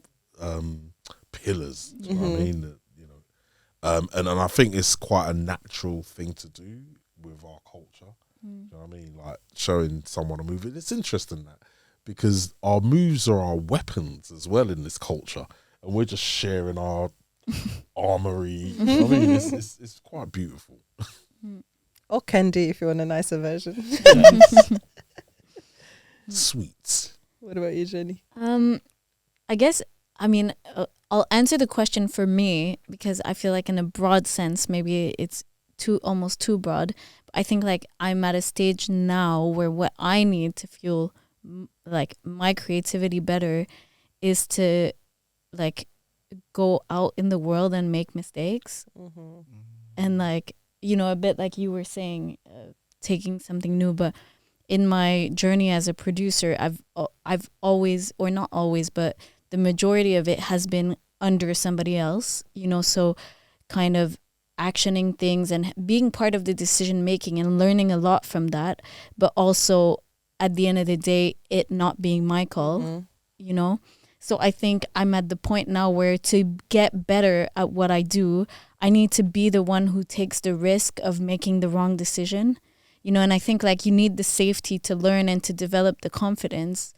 pillars. Do you know what I mean? That, you know, and I think it's quite a natural thing to do with our culture. Do you know what I mean? Like showing someone a move. It's interesting that because our moves are our weapons as well in this culture, and we're just sharing our armory. You know what I mean? It's quite beautiful. Or candy if you want a nicer version. Sweet. What about you, Jenny? I guess, I mean, I'll answer the question for me because I feel like in a broad sense, maybe it's almost too broad. I think like I'm at a stage now where what I need to fuel like my creativity better is to like go out in the world and make mistakes. And like, you know, a bit like you were saying, taking something new, but in my journey as a producer, I've always, or not always, but the majority of it has been under somebody else, you know, so kind of actioning things and being part of the decision making and learning a lot from that, but also at the end of the day, it not being my call, you know? So I think I'm at the point now where to get better at what I do, I need to be the one who takes the risk of making the wrong decision, you know? And I think like you need the safety to learn and to develop the confidence,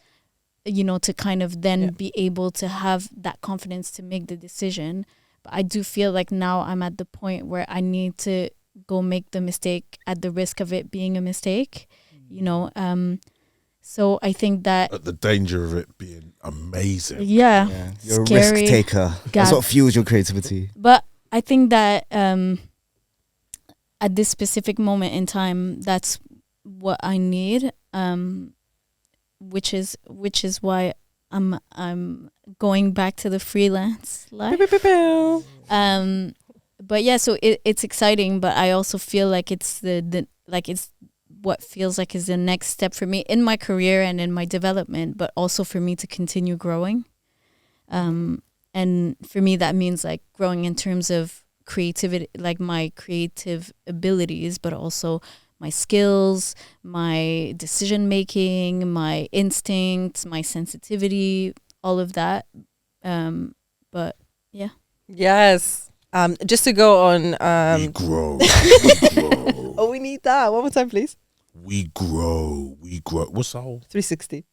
you know, to kind of then be able to have that confidence to make the decision. But I do feel like now I'm at the point where I need to go make the mistake at the risk of it being a mistake, you know? So I think that... At the danger of it being amazing. Yeah. You're a Scary. risk taker. That's what fuels your creativity. But I think that at this specific moment in time, that's what I need, which is why I'm going back to the freelance life. But yeah, so it's exciting, but I also feel like it's it's what feels like is the next step for me in my career and in my development, but also for me to continue growing. And for me, that means like growing in terms of creativity, like my creative abilities, but also my skills, my decision making, my instincts, my sensitivity, all of that. But yeah. Yes. Just to go on. We grow. We grow. Oh, we need that. One more time, please. We grow. We grow. What's the whole? 360.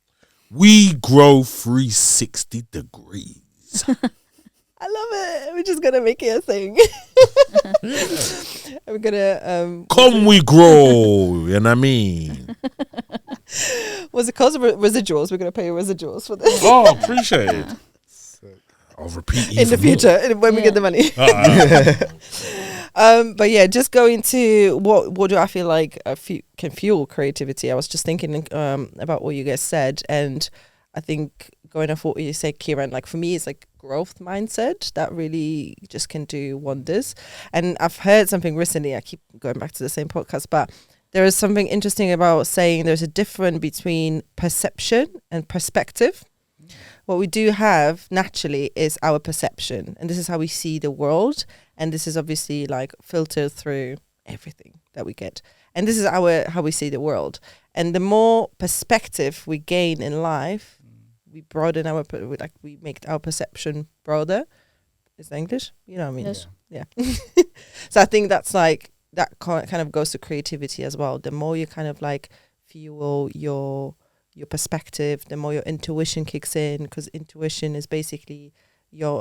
We grow 360 degrees. I love it. We're just gonna make it a thing. We're gonna Come, we grow. You know what I mean? What's it called? Residuals. We're gonna pay residuals for this Oh, appreciate it. I'll repeat in the future when we get the money. But yeah, just going to what do I feel like can fuel creativity? I was just thinking about what you guys said, and I think going off what you said, Kieran, like for me, it's like growth mindset that really just can do wonders. And I've heard something recently. I keep going back to the same podcast, but there is something interesting about saying there's a difference between perception and perspective. What we do have naturally is our perception, and this is how we see the world, and this is obviously like filtered through everything that we get, and this is how we see the world. And the more perspective we gain in life, we broaden we make our perception broader. Is that English? You know what I mean? Yes. Yeah. So I think that's like that kind of goes to creativity as well. The more you kind of like fuel your perspective, the more your intuition kicks in, because intuition is basically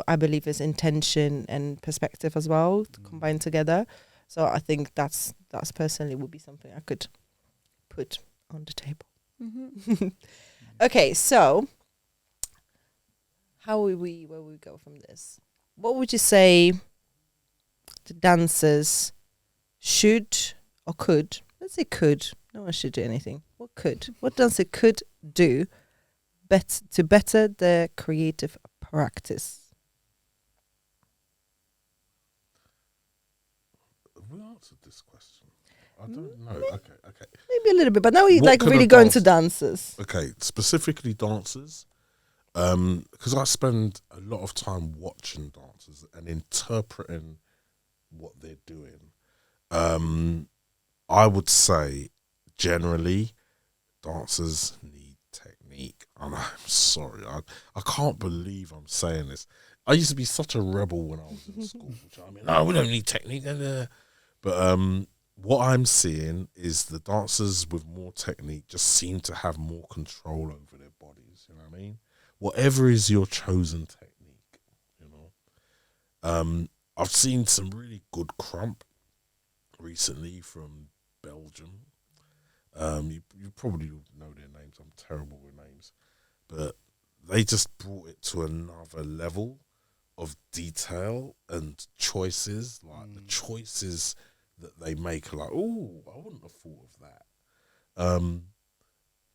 I believe is intention and perspective as well combined together. So I think that's personally would be something I could put on the table. Mm-hmm. Okay, so where we go from this? What would you say the dancers should or could? Let's say could. No one should do anything. What dancer could do to better their creative practice? Have we answered this question? I don't know. Okay. Maybe a little bit, but now we What like could really a go into dancer- dancers. Okay, specifically dancers. Because I spend a lot of time watching dancers and interpreting what they're doing. I would say generally dancers need technique. And I'm sorry, I can't believe I'm saying this. I used to be such a rebel when I was in school. No, we don't need technique. But what I'm seeing is the dancers with more technique just seem to have more control over their bodies. You know what I mean? Whatever is your chosen technique, you know. I've seen some really good crump recently from Belgium. You probably know their names. I'm terrible with names, but they just brought it to another level of detail and choices. Like the choices that they make are like, oh, I wouldn't have thought of that.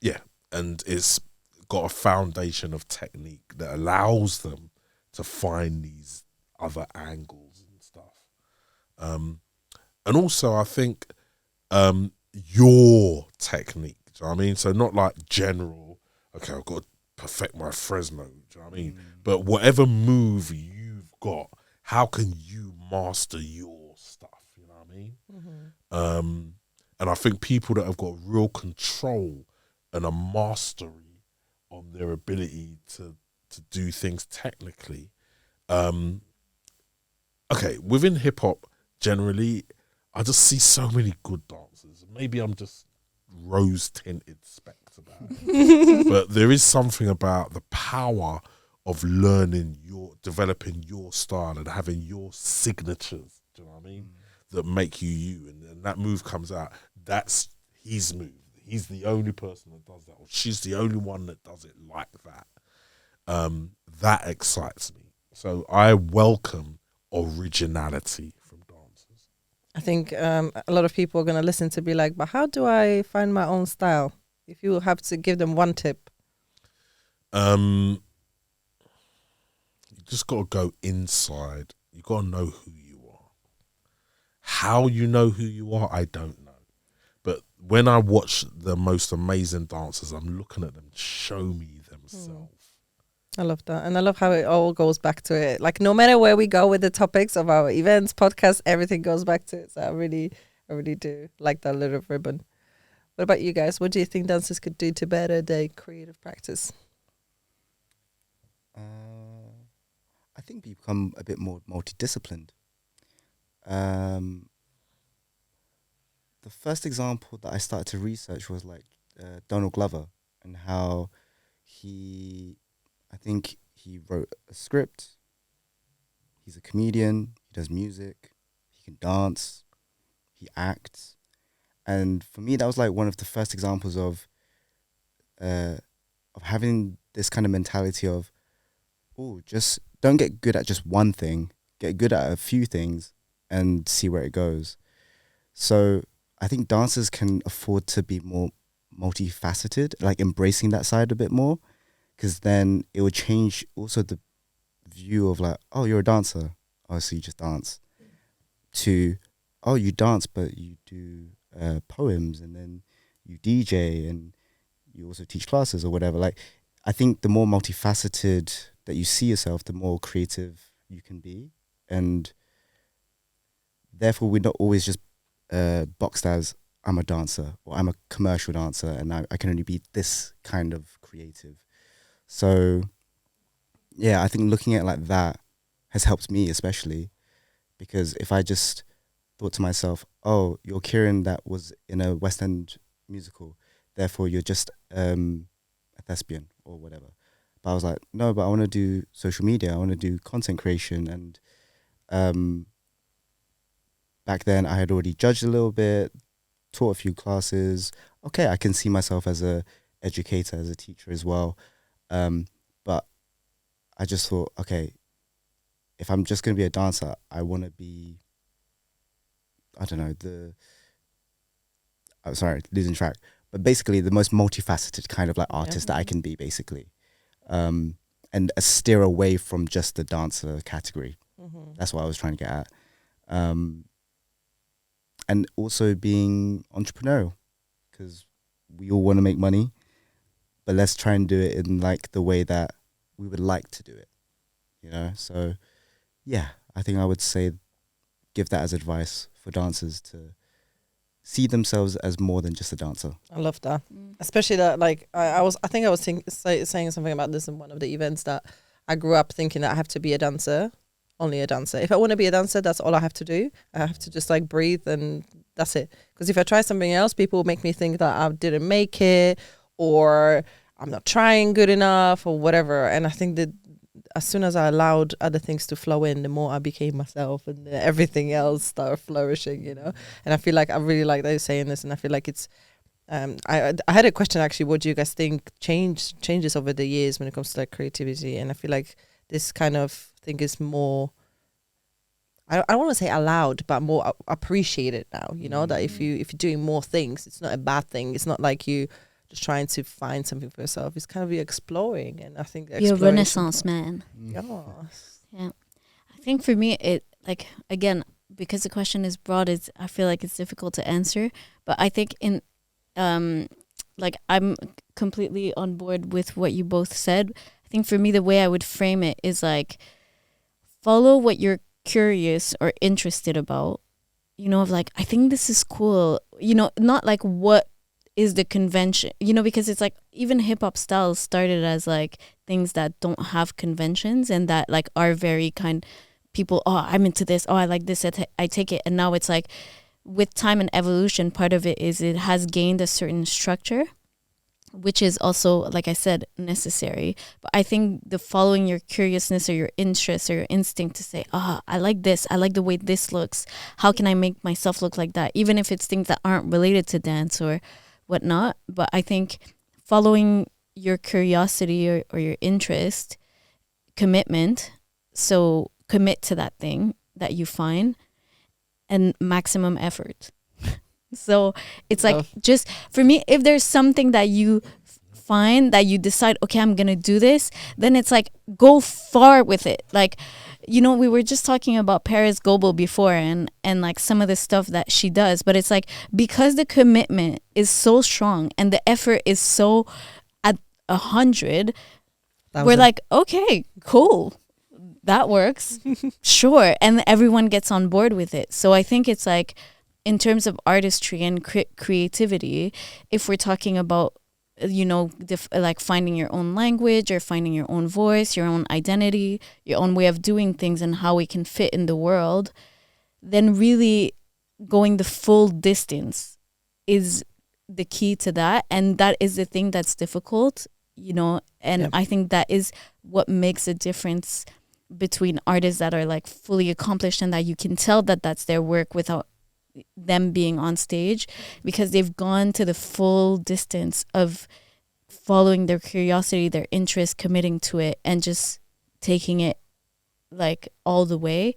Yeah, and it's got a foundation of technique that allows them to find these other angles and stuff. And also, I think your technique, do you know what I mean? So not like general, okay, I've got to perfect my Fresno, do you know what I mean? But whatever move you've got, how can you master your stuff, you know what I mean? And I think people that have got real control and a mastery on their ability to do things technically. Okay, within hip hop generally, I just see so many good dancers. Maybe I'm just rose tinted specs about it, but there is something about the power of developing your style and having your signatures. Do you know what I mean? That make you you, and that move comes out. That's his move. He's the only person that does that, or she's the only one that does it like that. That excites me. So I welcome originality from dancers. I think a lot of people are going to listen to be like, but how do I find my own style? If you have to give them one tip. You just got to go inside. You got to know who you are. How you know who you are, I don't know. But when I watch the most amazing dancers, I'm looking at them show me themselves. I love that. And I love how it all goes back to it. Like, no matter where we go with the topics of our events, podcasts, everything goes back to it. So I really do like that little ribbon. What about you guys? What do you think dancers could do to better their creative practice? I think become a bit more multidisciplined. The first example that I started to research was like Donald Glover, and how I think he wrote a script. He's a comedian. He does music. He can dance. He acts. And for me, that was like one of the first examples of having this kind of mentality of, oh, just don't get good at just one thing. Get good at a few things and see where it goes. So I think dancers can afford to be more multifaceted, like embracing that side a bit more, because then it would change also the view of like, oh, you're a dancer. Oh, so you just dance. To, oh, you dance, but you do poems, and then you DJ, and you also teach classes or whatever. Like, I think the more multifaceted that you see yourself, the more creative you can be. And therefore, we're not always just boxed as, I'm a dancer, or I'm a commercial dancer, and I can only be this kind of creative. So, yeah, I think looking at it like that has helped me, especially because if I just thought to myself, oh, you're Kieran that was in a West End musical, therefore you're just a thespian or whatever. But I was like, no, but I want to do social media. I want to do content creation. And back then I had already judged a little bit, taught a few classes. Okay, I can see myself as a educator, as a teacher as well. But I just thought, okay, if I'm just going to be a dancer, I want to be, I don't know, sorry, losing track. But basically the most multifaceted kind of like artist that I can be, basically. And steer away from just the dancer category. Mm-hmm. That's what I was trying to get at. And also being entrepreneurial, because we all want to make money, but let's try and do it in like the way that we would like to do it, you know? So yeah, I think I would say give that as advice for dancers to see themselves as more than just a dancer. I love that. Especially that, like, I think I was saying something about this in one of the events, that I grew up thinking that I have to be a dancer, only a dancer. If I want to be a dancer, that's all I have to do. I have to just like breathe and that's it. Because if I try something else, people will make me think that I didn't make it, or I'm not trying good enough, or whatever. And I think that as soon as I allowed other things to flow in, the more I became myself, and everything else started flourishing, you know. And I feel like I really like that you're saying this, and I feel like it's I had a question actually, what do you guys think changes over the years when it comes to like creativity? And I feel like this kind of thing is more, I don't want to say allowed, but more appreciated now, you know, that if you're doing more things, it's not a bad thing. It's not like you just trying to find something for yourself. It's kind of you exploring, and I think you're a Renaissance man. Yes. Yeah. I think for me, it, like, again, because the question is broad, I feel like it's difficult to answer. But I think like, I'm completely on board with what you both said. I think for me, the way I would frame it is like, follow what you're curious or interested about. You know, of like, I think this is cool. You know, not like what is the convention, you know, because it's like even hip hop styles started as like things that don't have conventions and that like are very people, oh, I'm into this, oh, I like this, I take it. And now it's like with time and evolution, part of it is it has gained a certain structure, which is also, like I said, necessary. But I think the following your curiousness or your interest or your instinct to say, I like this, I like the way this looks, how can I make myself look like that, even if it's things that aren't related to dance or whatnot. But I think following your curiosity or your interest, commitment, so commit to that thing that you find, and maximum effort. So it's like, just for me, if there's something that you find that you decide, okay, I'm gonna do this, then it's like go far with it. Like, you know, we were just talking about Paris Goebel before and like some of the stuff that she does, but it's like because the commitment is so strong and the effort is so at 100, we're like, okay, cool, that works. Sure. And everyone gets on board with it. So I think it's like, in terms of artistry and creativity, if we're talking about, you know, like finding your own language or finding your own voice, your own identity, your own way of doing things and how we can fit in the world, then really going the full distance is the key to that. And that is the thing that's difficult, you know, and I think that is what makes a difference between artists that are like fully accomplished and that you can tell that that's their work without them being on stage, because they've gone to the full distance of following their curiosity, their interest, committing to it, and just taking it like all the way.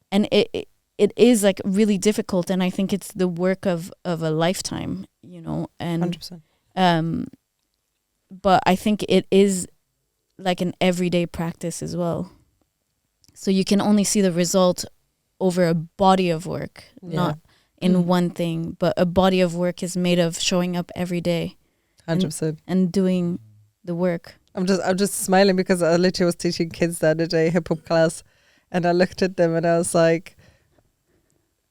And it is like really difficult, and I think it's the work of a lifetime, you know. And 100%. But I think it is like an everyday practice as well. So you can only see the result over a body of work, not in one thing, but a body of work is made of showing up every day 100%. and doing the work. I'm just smiling because I literally was teaching kids the other day, hip hop class, and I looked at them and I was like,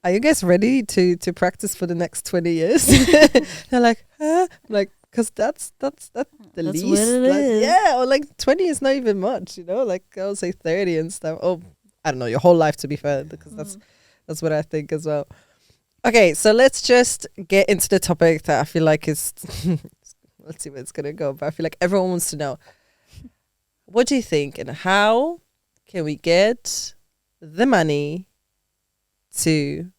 are you guys ready to practice for the next 20 years? They're like, huh? I'm like, because that's the least. What it is. Yeah, or like 20 is not even much, you know, like I would say 30 and stuff. Oh, I don't know, your whole life, to be fair, because that's what I think as well. Okay, so let's just get into the topic that I feel like is, let's see where it's going to go, but I feel like everyone wants to know. What do you think, and how can we get the money to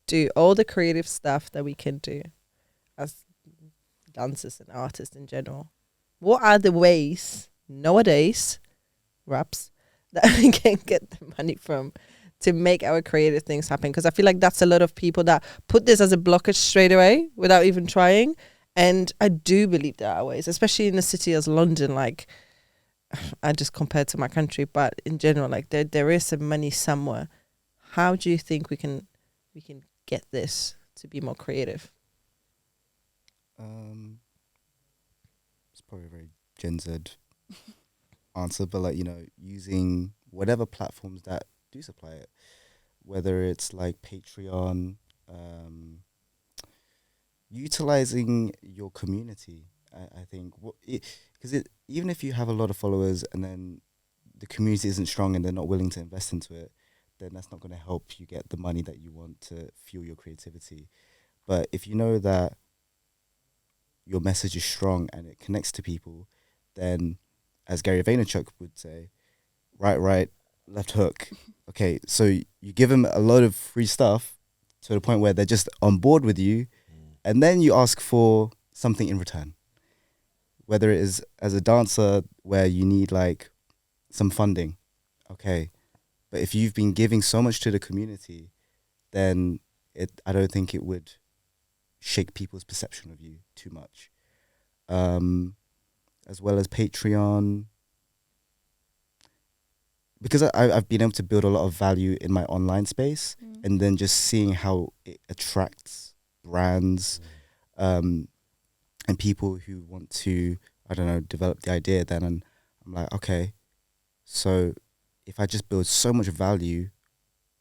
do all the creative stuff that we can do as dancers and artists in general? What are the ways nowadays, raps, that we can get the money from to make our creative things happen? Because I feel like that's a lot of people that put this as a blockage straight away without even trying. And I do believe there are ways, especially in a city as London. Like, I just compared to my country, but in general, like there is some money somewhere. How do you think we can get this to be more creative? It's probably a very Gen Z answer, but like, you know, using whatever platforms that do supply it, whether it's like Patreon, utilizing your community. I think because even if you have a lot of followers and then the community isn't strong and they're not willing to invest into it, then that's not going to help you get the money that you want to fuel your creativity. But if you know that your message is strong and it connects to people, then, as Gary Vaynerchuk would say, right, left hook. Okay, so you give them a load of free stuff to the point where they're just on board with you, and then you ask for something in return. Whether it is as a dancer where you need like some funding, okay. But if you've been giving so much to the community, then I don't think it would shake people's perception of you too much. As well as Patreon, because I've been able to build a lot of value in my online space, and then just seeing how it attracts brands and people who want to, I don't know, develop the idea, then I'm like, okay, so if I just build so much value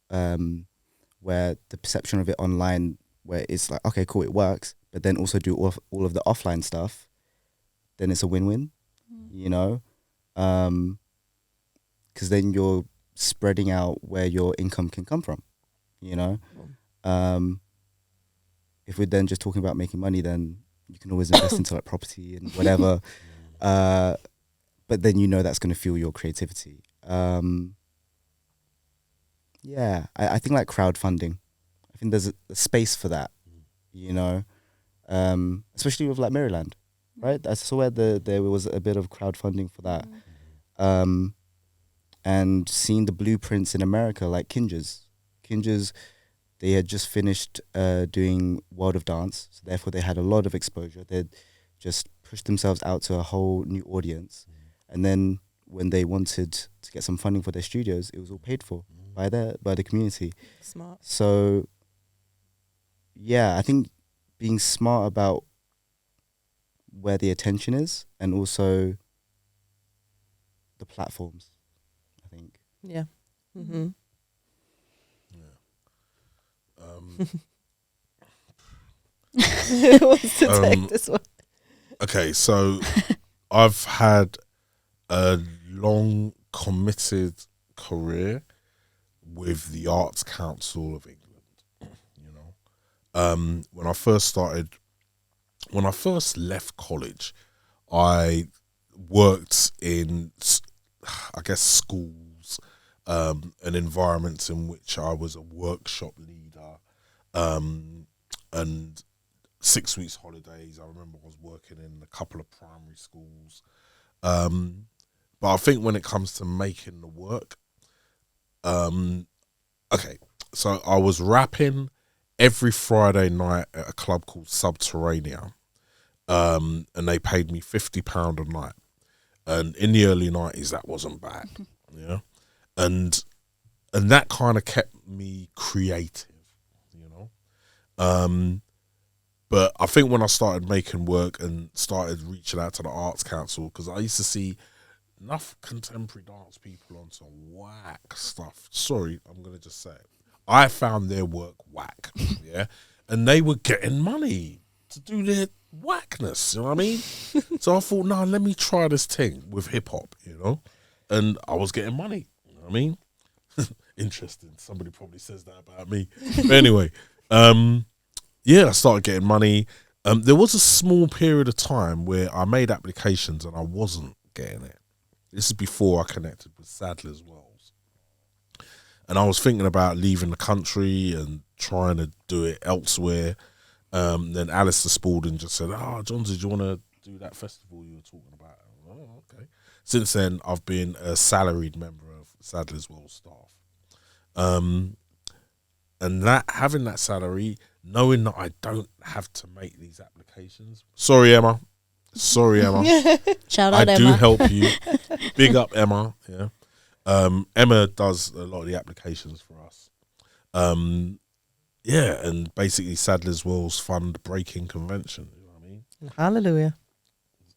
where the perception of it online, where it's like, okay, cool, it works, but then also do all of the offline stuff, then it's a win-win, you know? Because then you're spreading out where your income can come from, you know? If we're then just talking about making money, then you can always invest into like property and whatever. But then you know that's going to fuel your creativity. Yeah, I think like crowdfunding. I think there's a space for that, you know, especially with like Maryland, right? I saw where there was a bit of crowdfunding for that. And seeing the blueprints in America, like Kinjaz, they had just finished doing World of Dance, so therefore they had a lot of exposure. They'd just pushed themselves out to a whole new audience, and then when they wanted to get some funding for their studios, it was all paid for by the community. Smart. So, yeah, I think being smart about where the attention is and also the platforms, I think. Yeah. Mm-hmm. Who wants to take this one? Okay, so I've had a long committed career with the Arts Council of England. You know, when I first left college, I worked in, I guess, schools and environments in which I was a workshop leader, and 6 weeks holidays. I remember I was working in a couple of primary schools. But I think when it comes to making the work, okay, so I was rapping every Friday night at a club called Subterranea, and they paid me £50 a night. And in the early 90s, that wasn't bad, yeah. And that kind of kept me creative, you know. But I think when I started making work and started reaching out to the Arts Council, because I used to see enough contemporary dance people on some whack stuff. Sorry, I'm going to just say it. I found their work whack, yeah? And they were getting money to do their whackness, you know what I mean? So I thought, no, let me try this thing with hip-hop, you know? And I was getting money, you know what I mean? Interesting. Somebody probably says that about me. But anyway, yeah, I started getting money. There was a small period of time where I made applications and I wasn't getting it. This is before I connected with Sadler's Wells. And I was thinking about leaving the country and trying to do it elsewhere. Then Alistair Spalding just said, Jonzi, do you want to do that festival you were talking about? Oh, okay. Since then, I've been a salaried member of Sadler's Wells staff. And that having that salary, knowing that I don't have to make these applications. Sorry, Emma. Shout out, I Emma. do help you. Big up, Emma. Yeah. Emma does a lot of the applications for us. Yeah, and basically Sadler's Wells fund breaking convention. You know what I mean? Hallelujah.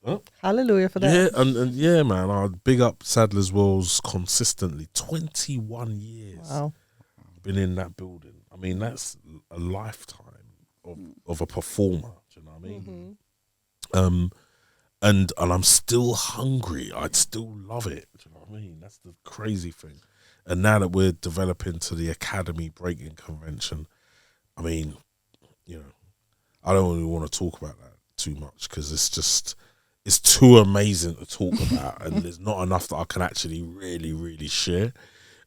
Huh? Hallelujah for that. Yeah, and yeah, man, I big up Sadler's Wells consistently. 21 years. Wow. Been in that building. I mean, that's a lifetime of a performer. Do you know what I mean? Mm-hmm. And I'm still hungry. I'd still love it. Do you know what I mean? That's the crazy thing. And now that we're developing to the Academy Breaking Convention, I mean, you know, I don't really want to talk about that too much because it's too amazing to talk about, and there's not enough that I can actually really, really share.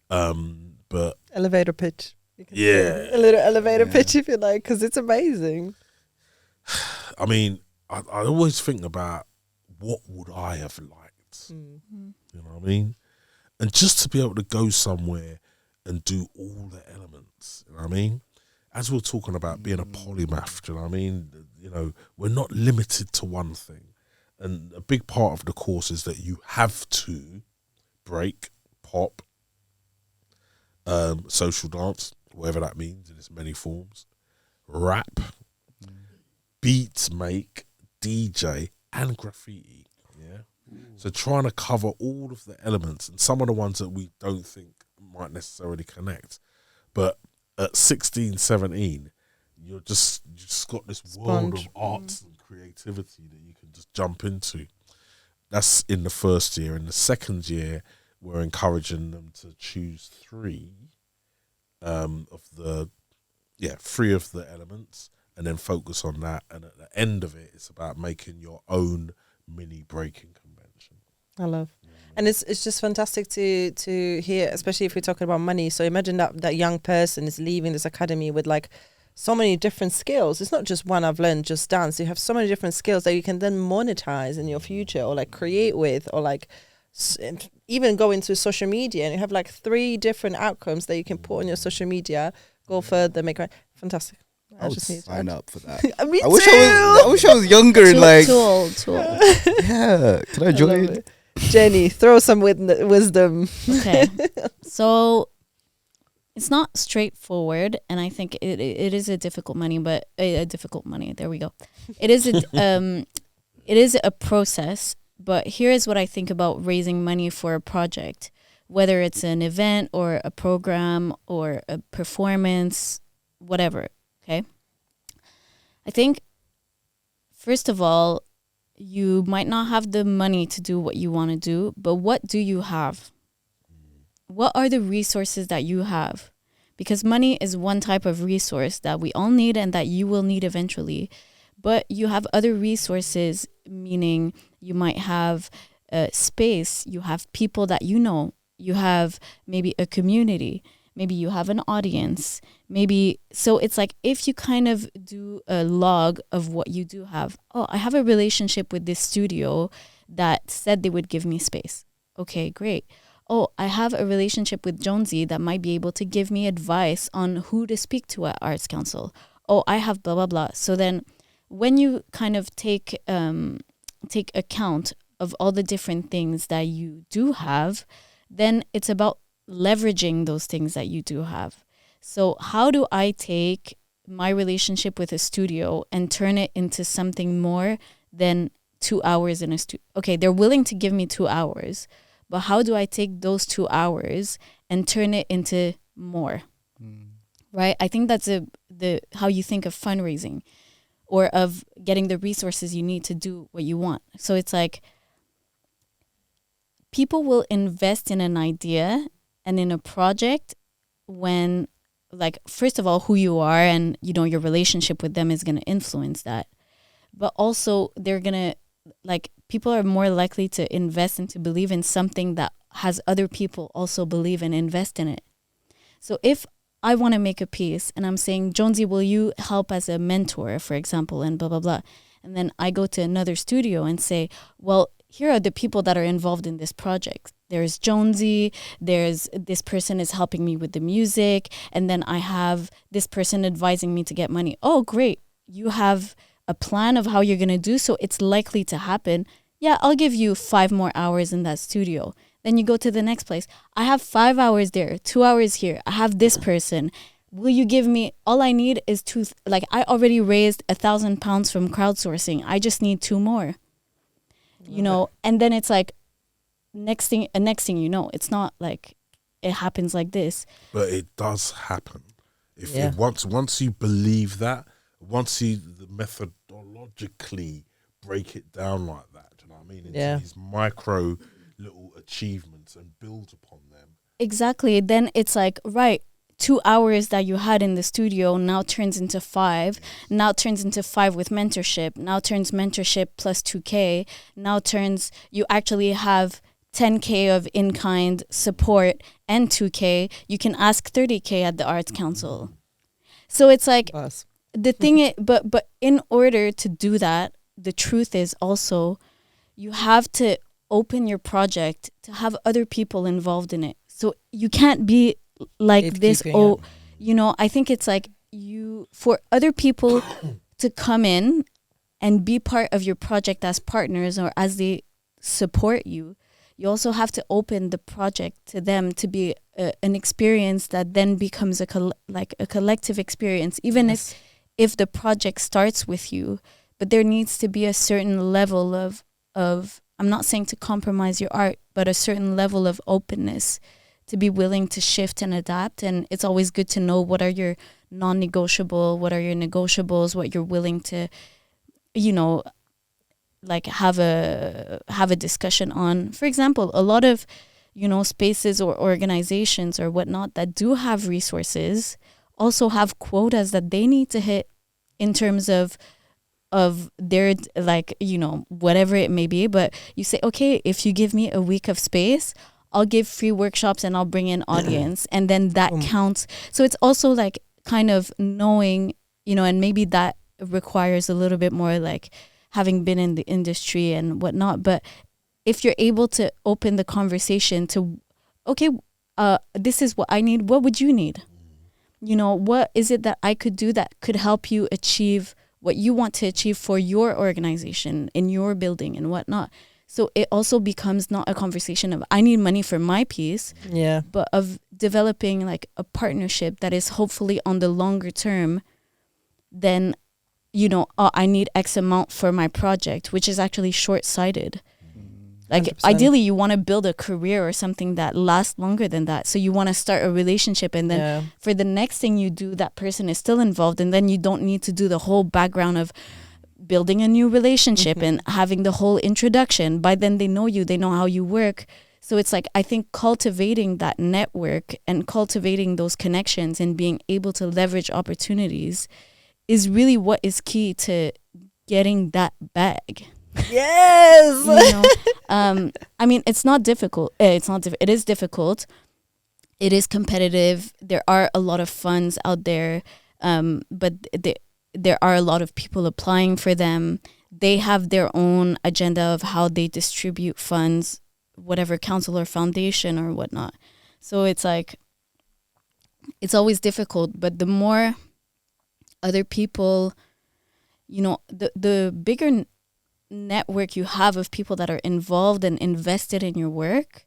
But Elevator pitch. You can Yeah. say a little elevator pitch if you like, because it's amazing. I mean, I always think about what would I have liked. Mm. You know what I mean? And just to be able to go somewhere and do all the elements, you know what I mean? As we're talking about being a polymath, do you know what I mean? You know, we're not limited to one thing. And a big part of the course is that you have to break, pop, social dance, whatever that means in its many forms, rap, beats make, DJ, and graffiti. Yeah. So trying to cover all of the elements and some of the ones that we don't think might necessarily connect. But at 16, 17, you just got this world of Sponge. arts and creativity that you can just jump into. That's in the first year. In the second year, we're encouraging them to choose three three of the elements, and then focus on that. And at the end of it, it's about making your own mini breaking convention. I love. And it's just fantastic to hear, especially if we're talking about money. So imagine that young person is leaving this academy with like so many different skills. It's not just one I've learned, just dance. You have so many different skills that you can then monetize in your future, or like create with, or like even go into social media, and you have like 3 different outcomes that you can put on your social media, go further, make it fantastic. I would sign up for that. Me I wish I was younger and like Too old. yeah. Can I join? Geni, throw some wisdom. Okay. So it's not straightforward, and I think it is a difficult money, but a difficult money. There we go. It is a process, but here is what I think about raising money for a project, whether it's an event or a program or a performance, whatever. Okay. I think, first of all, you might not have the money to do what you want to do, but what do you have? What are the resources that you have? Because money is one type of resource that we all need and that you will need eventually. But you have other resources, meaning you might have space, you have people that you know, you have maybe a community, maybe you have an audience, so it's like if you kind of do a log of what you do have. Oh, I have a relationship with this studio that said they would give me space. Okay, great. Oh, I have a relationship with Jonzi that might be able to give me advice on who to speak to at Arts Council. Oh, I have blah, blah, blah. So then when you kind of take account of all the different things that you do have, then it's about leveraging those things that you do have. So how do I take my relationship with a studio and turn it into something more than 2 hours in a studio? Okay, they're willing to give me 2 hours, but how do I take those 2 hours and turn it into more? Right? I think that's the how you think of fundraising, or of getting the resources you need to do what you want. So it's like people will invest in an idea and in a project when, like, first of all, who you are and, you know, your relationship with them is going to influence that. But also they're going to, like, people are more likely to invest and to believe in something that has other people also believe and invest in it. So if I want to make a piece and I'm saying, Jonzi, will you help as a mentor, for example, and blah, blah, blah. And then I go to another studio and say, well, here are the people that are involved in this project. There's Jonzi, there's this person is helping me with the music, and then I have this person advising me to get money. Oh, great. You have a plan of how you're going to do, so it's likely to happen. Yeah, I'll give you 5 more hours in that studio. Then you go to the next place. I have 5 hours there, 2 hours here. I have this person. Will you give me, all I need is I already raised £1,000 from crowdsourcing. I just need 2 more. You know, and then it's like, next thing you know, it's not like it happens like this. But it does happen. Once you believe that, once you methodologically break it down like that, do you know what I mean? Into these micro little achievements and build upon them. Exactly. Then it's like, right, 2 hours that you had in the studio now turns into 5, now turns into 5 with mentorship, now turns mentorship plus 2K, now turns, you actually have 10K of in-kind support and 2K, you can ask 30K at the Arts Council. So it's like, the thing is, but in order to do that, the truth is also, you have to open your project to have other people involved in it. So you can't be like this. Oh, you know, I think it's like for other people to come in and be part of your project as partners or as they support you. You also have to open the project to them to be an experience that then becomes a collective experience, even if the project starts with you. But there needs to be a certain level of I'm not saying to compromise your art, but a certain level of openness to be willing to shift and adapt. And it's always good to know what are your non-negotiable, what are your negotiables, what you're willing to, like have a discussion on. For example, a lot of spaces or organizations or whatnot that do have resources also have quotas that they need to hit in terms of their, like, whatever it may be. But you say, okay, if you give me a week of space, I'll give free workshops and I'll bring in audience, and then that counts. So it's also like kind of knowing, and maybe that requires a little bit more like having been in the industry and whatnot. But if you're able to open the conversation to, okay, this is what I need, what would you need? What is it that I could do that could help you achieve what you want to achieve for your organization, in your building and whatnot? So it also becomes not a conversation of I need money for my piece, but of developing like a partnership that is hopefully on the longer term than, I need X amount for my project, which is actually short-sighted. Like 100%. Ideally you want to build a career or something that lasts longer than that. So you want to start a relationship, and then for the next thing you do, that person is still involved, and then you don't need to do the whole background of building a new relationship and having the whole introduction. By then they know you, they know how you work. So it's like, I think cultivating that network and cultivating those connections and being able to leverage opportunities is really what is key to getting that bag. Yes. I mean, it's not difficult. It is difficult. It is competitive. There are a lot of funds out there, but there are a lot of people applying for them. They have their own agenda of how they distribute funds, whatever council or foundation or whatnot. So it's like, it's always difficult. But the more other people, the bigger network you have of people that are involved and invested in your work,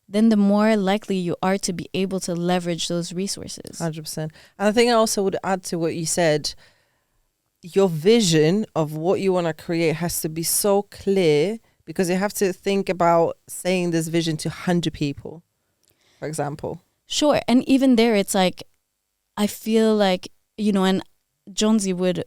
then the more likely you are to be able to leverage those resources. 100%. And I think I also would add to what you said, your vision of what you want to create has to be so clear, because you have to think about saying this vision to 100 people, for example. Sure. And even there, it's like, I feel like, and Jonzi would,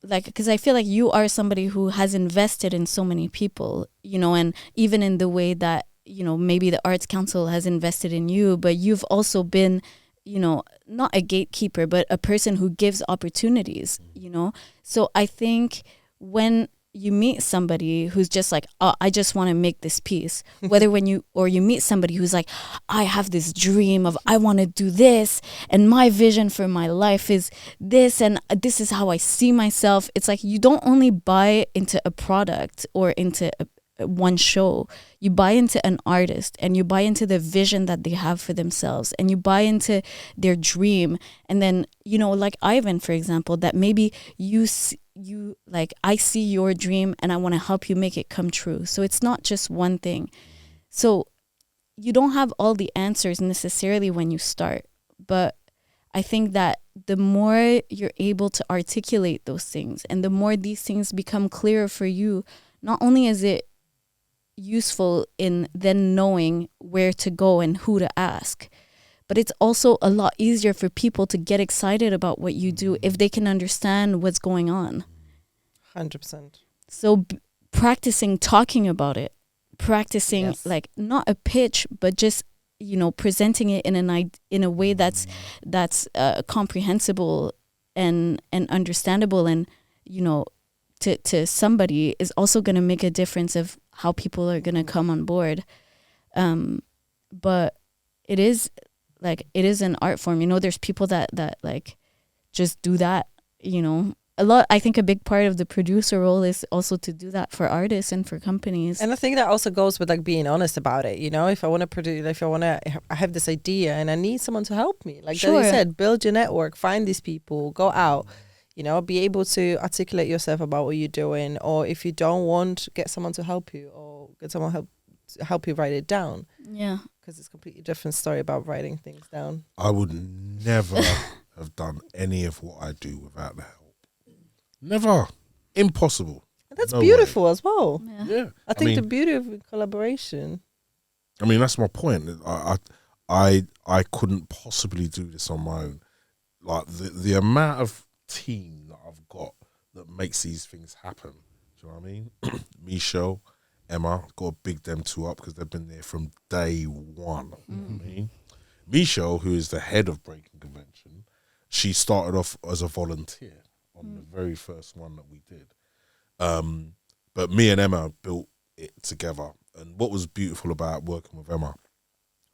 like, because I feel like you are somebody who has invested in so many people, and even in the way that, maybe the Arts Council has invested in you, but you've also been, not a gatekeeper, but a person who gives opportunities, So I think when you meet somebody who's just like, oh, I just want to make this piece, whether you meet somebody who's like, I have this dream of, I want to do this, and my vision for my life is this, and this is how I see myself. It's like, you don't only buy into a product or into one show. You buy into an artist, and you buy into the vision that they have for themselves, and you buy into their dream. And then, like Ivan, for example, that maybe you like, I see your dream and I want to help you make it come true. So it's not just one thing. So you don't have all the answers necessarily when you start, but I think that the more you're able to articulate those things, and the more these things become clearer for you, not only is it useful in then knowing where to go and who to ask, but it's also a lot easier for people to get excited about what you do if they can understand what's going on. 100%. So practicing talking about it, practicing like not a pitch, but just, presenting it in a way that's comprehensible and understandable, and, to somebody is also going to make a difference of how people are going to come on board. But it is an art form. There's people that like just do that, a lot. I think a big part of the producer role is also to do that for artists and for companies. And I think that also goes with like being honest about it. If I want to produce, I have this idea and I need someone to help me. Like you said, build your network, find these people, go out, be able to articulate yourself about what you're doing. Or if you don't want, get someone to help you, or get someone help you write it down. Yeah. Because it's a completely different story about writing things down. I would never have done any of what I do without the help. Never. Impossible. And that's beautiful as well. Yeah. I think the beauty of collaboration. I mean, that's my point. I couldn't possibly do this on my own. like the amount of team that I've got that makes these things happen. Do you know what I mean? Michelle, Emma, got to big them two up because they've been there from day one. You know what I mean? Michelle, who is the head of Breaking Convention, she started off as a volunteer on the very first one that we did. But me and Emma built it together. And what was beautiful about working with Emma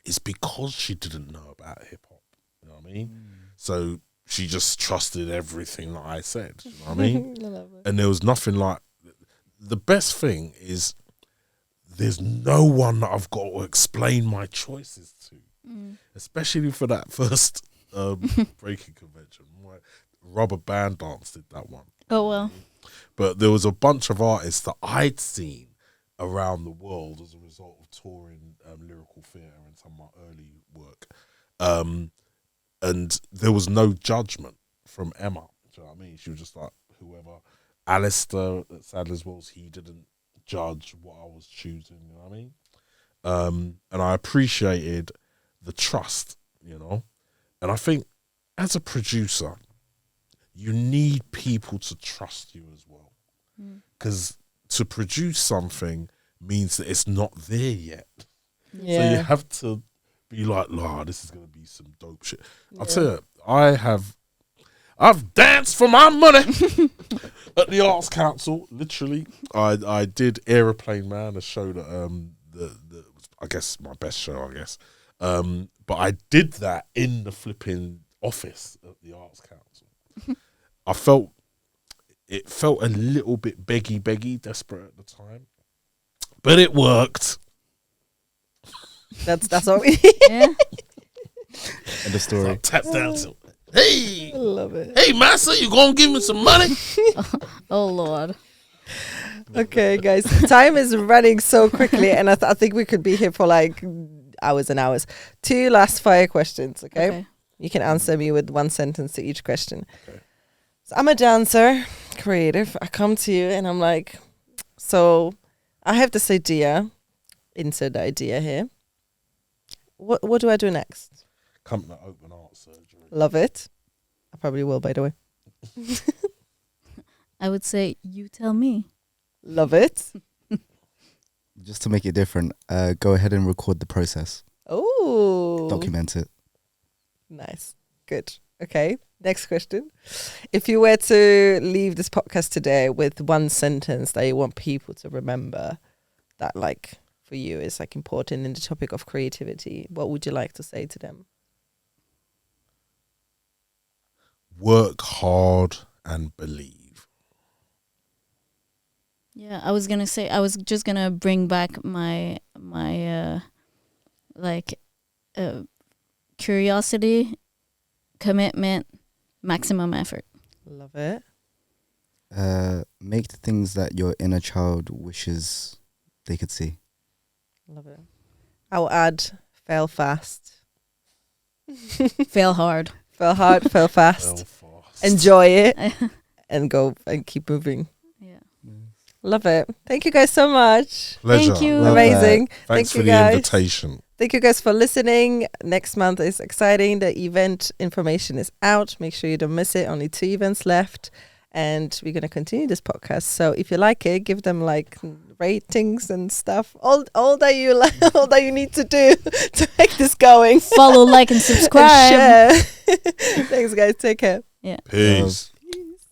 is because she didn't know about hip hop. You know what I mean? So she just trusted everything that I said. You know what I mean? I love it. And there was nothing like, the best thing is there's no one that I've got to explain my choices to, especially for that first Breaking Convention. My Rubber Band Dance did that one. Oh, well. But there was a bunch of artists that I'd seen around the world as a result of touring lyrical theatre and some of my early work. And there was no judgment from Emma. Do you know what I mean? She was just like, whoever. Alistair at Sadler's Wells, he didn't judge what I was choosing. You know what I mean? And I appreciated the trust, you know? And I think as a producer, you need people to trust you as well. Because to produce something means that it's not there yet. Yeah. So you have to be like, "Lah, this is going to be some dope shit." I'll tell you, I've danced for my money at the Arts Council. Literally, I did Aeroplane Man, a show that that was, I guess, my best show, I guess. But I did that in the flipping office at the Arts Council. It felt a little bit beggy, desperate at the time, but it worked. That's all we Yeah. And the story. Like, tap dancing. Hey, I love it. hey, master, you gonna give me some money? Oh, Lord. Okay, guys, time is running so quickly, and I think we could be here for like hours and hours. 2 last fire questions, okay? You can answer me with 1 sentence to each question. Okay. So I'm a dancer, creative. I come to you and I'm like, so I have this idea. Insert the idea here. What do I do next? Come to open heart surgery. Love it. I probably will, by the way. I would say, you tell me. Love it. Just to make it different, go ahead and record the process. Oh, Document it. nice. Good. Okay. Next question. If you were to leave this podcast today with 1 sentence that you want people to remember that, like, for you is like important in the topic of creativity, what would you like to say to them? Work hard and believe. Yeah, I was just gonna bring back my curiosity, commitment, maximum effort. Love it. Make the things that your inner child wishes they could see. Love it. I'll add fail fast. Fail hard. Fail hard, fail fast. Belfast. Enjoy it and go and keep moving. Yeah. Love it. Thank you guys so much. Pleasure. Thank you. Love Amazing. Thanks Thank for you the guys. invitation. Thank you guys for listening. Next month is exciting. The event information is out. Make sure you don't miss it. Only 2 events left. And we're going to continue this podcast. So if you like it, give them like ratings and stuff. All that you all that you need to do to make this going. Follow, like, and subscribe. And share. Thanks, guys. Take care. Yeah. Peace.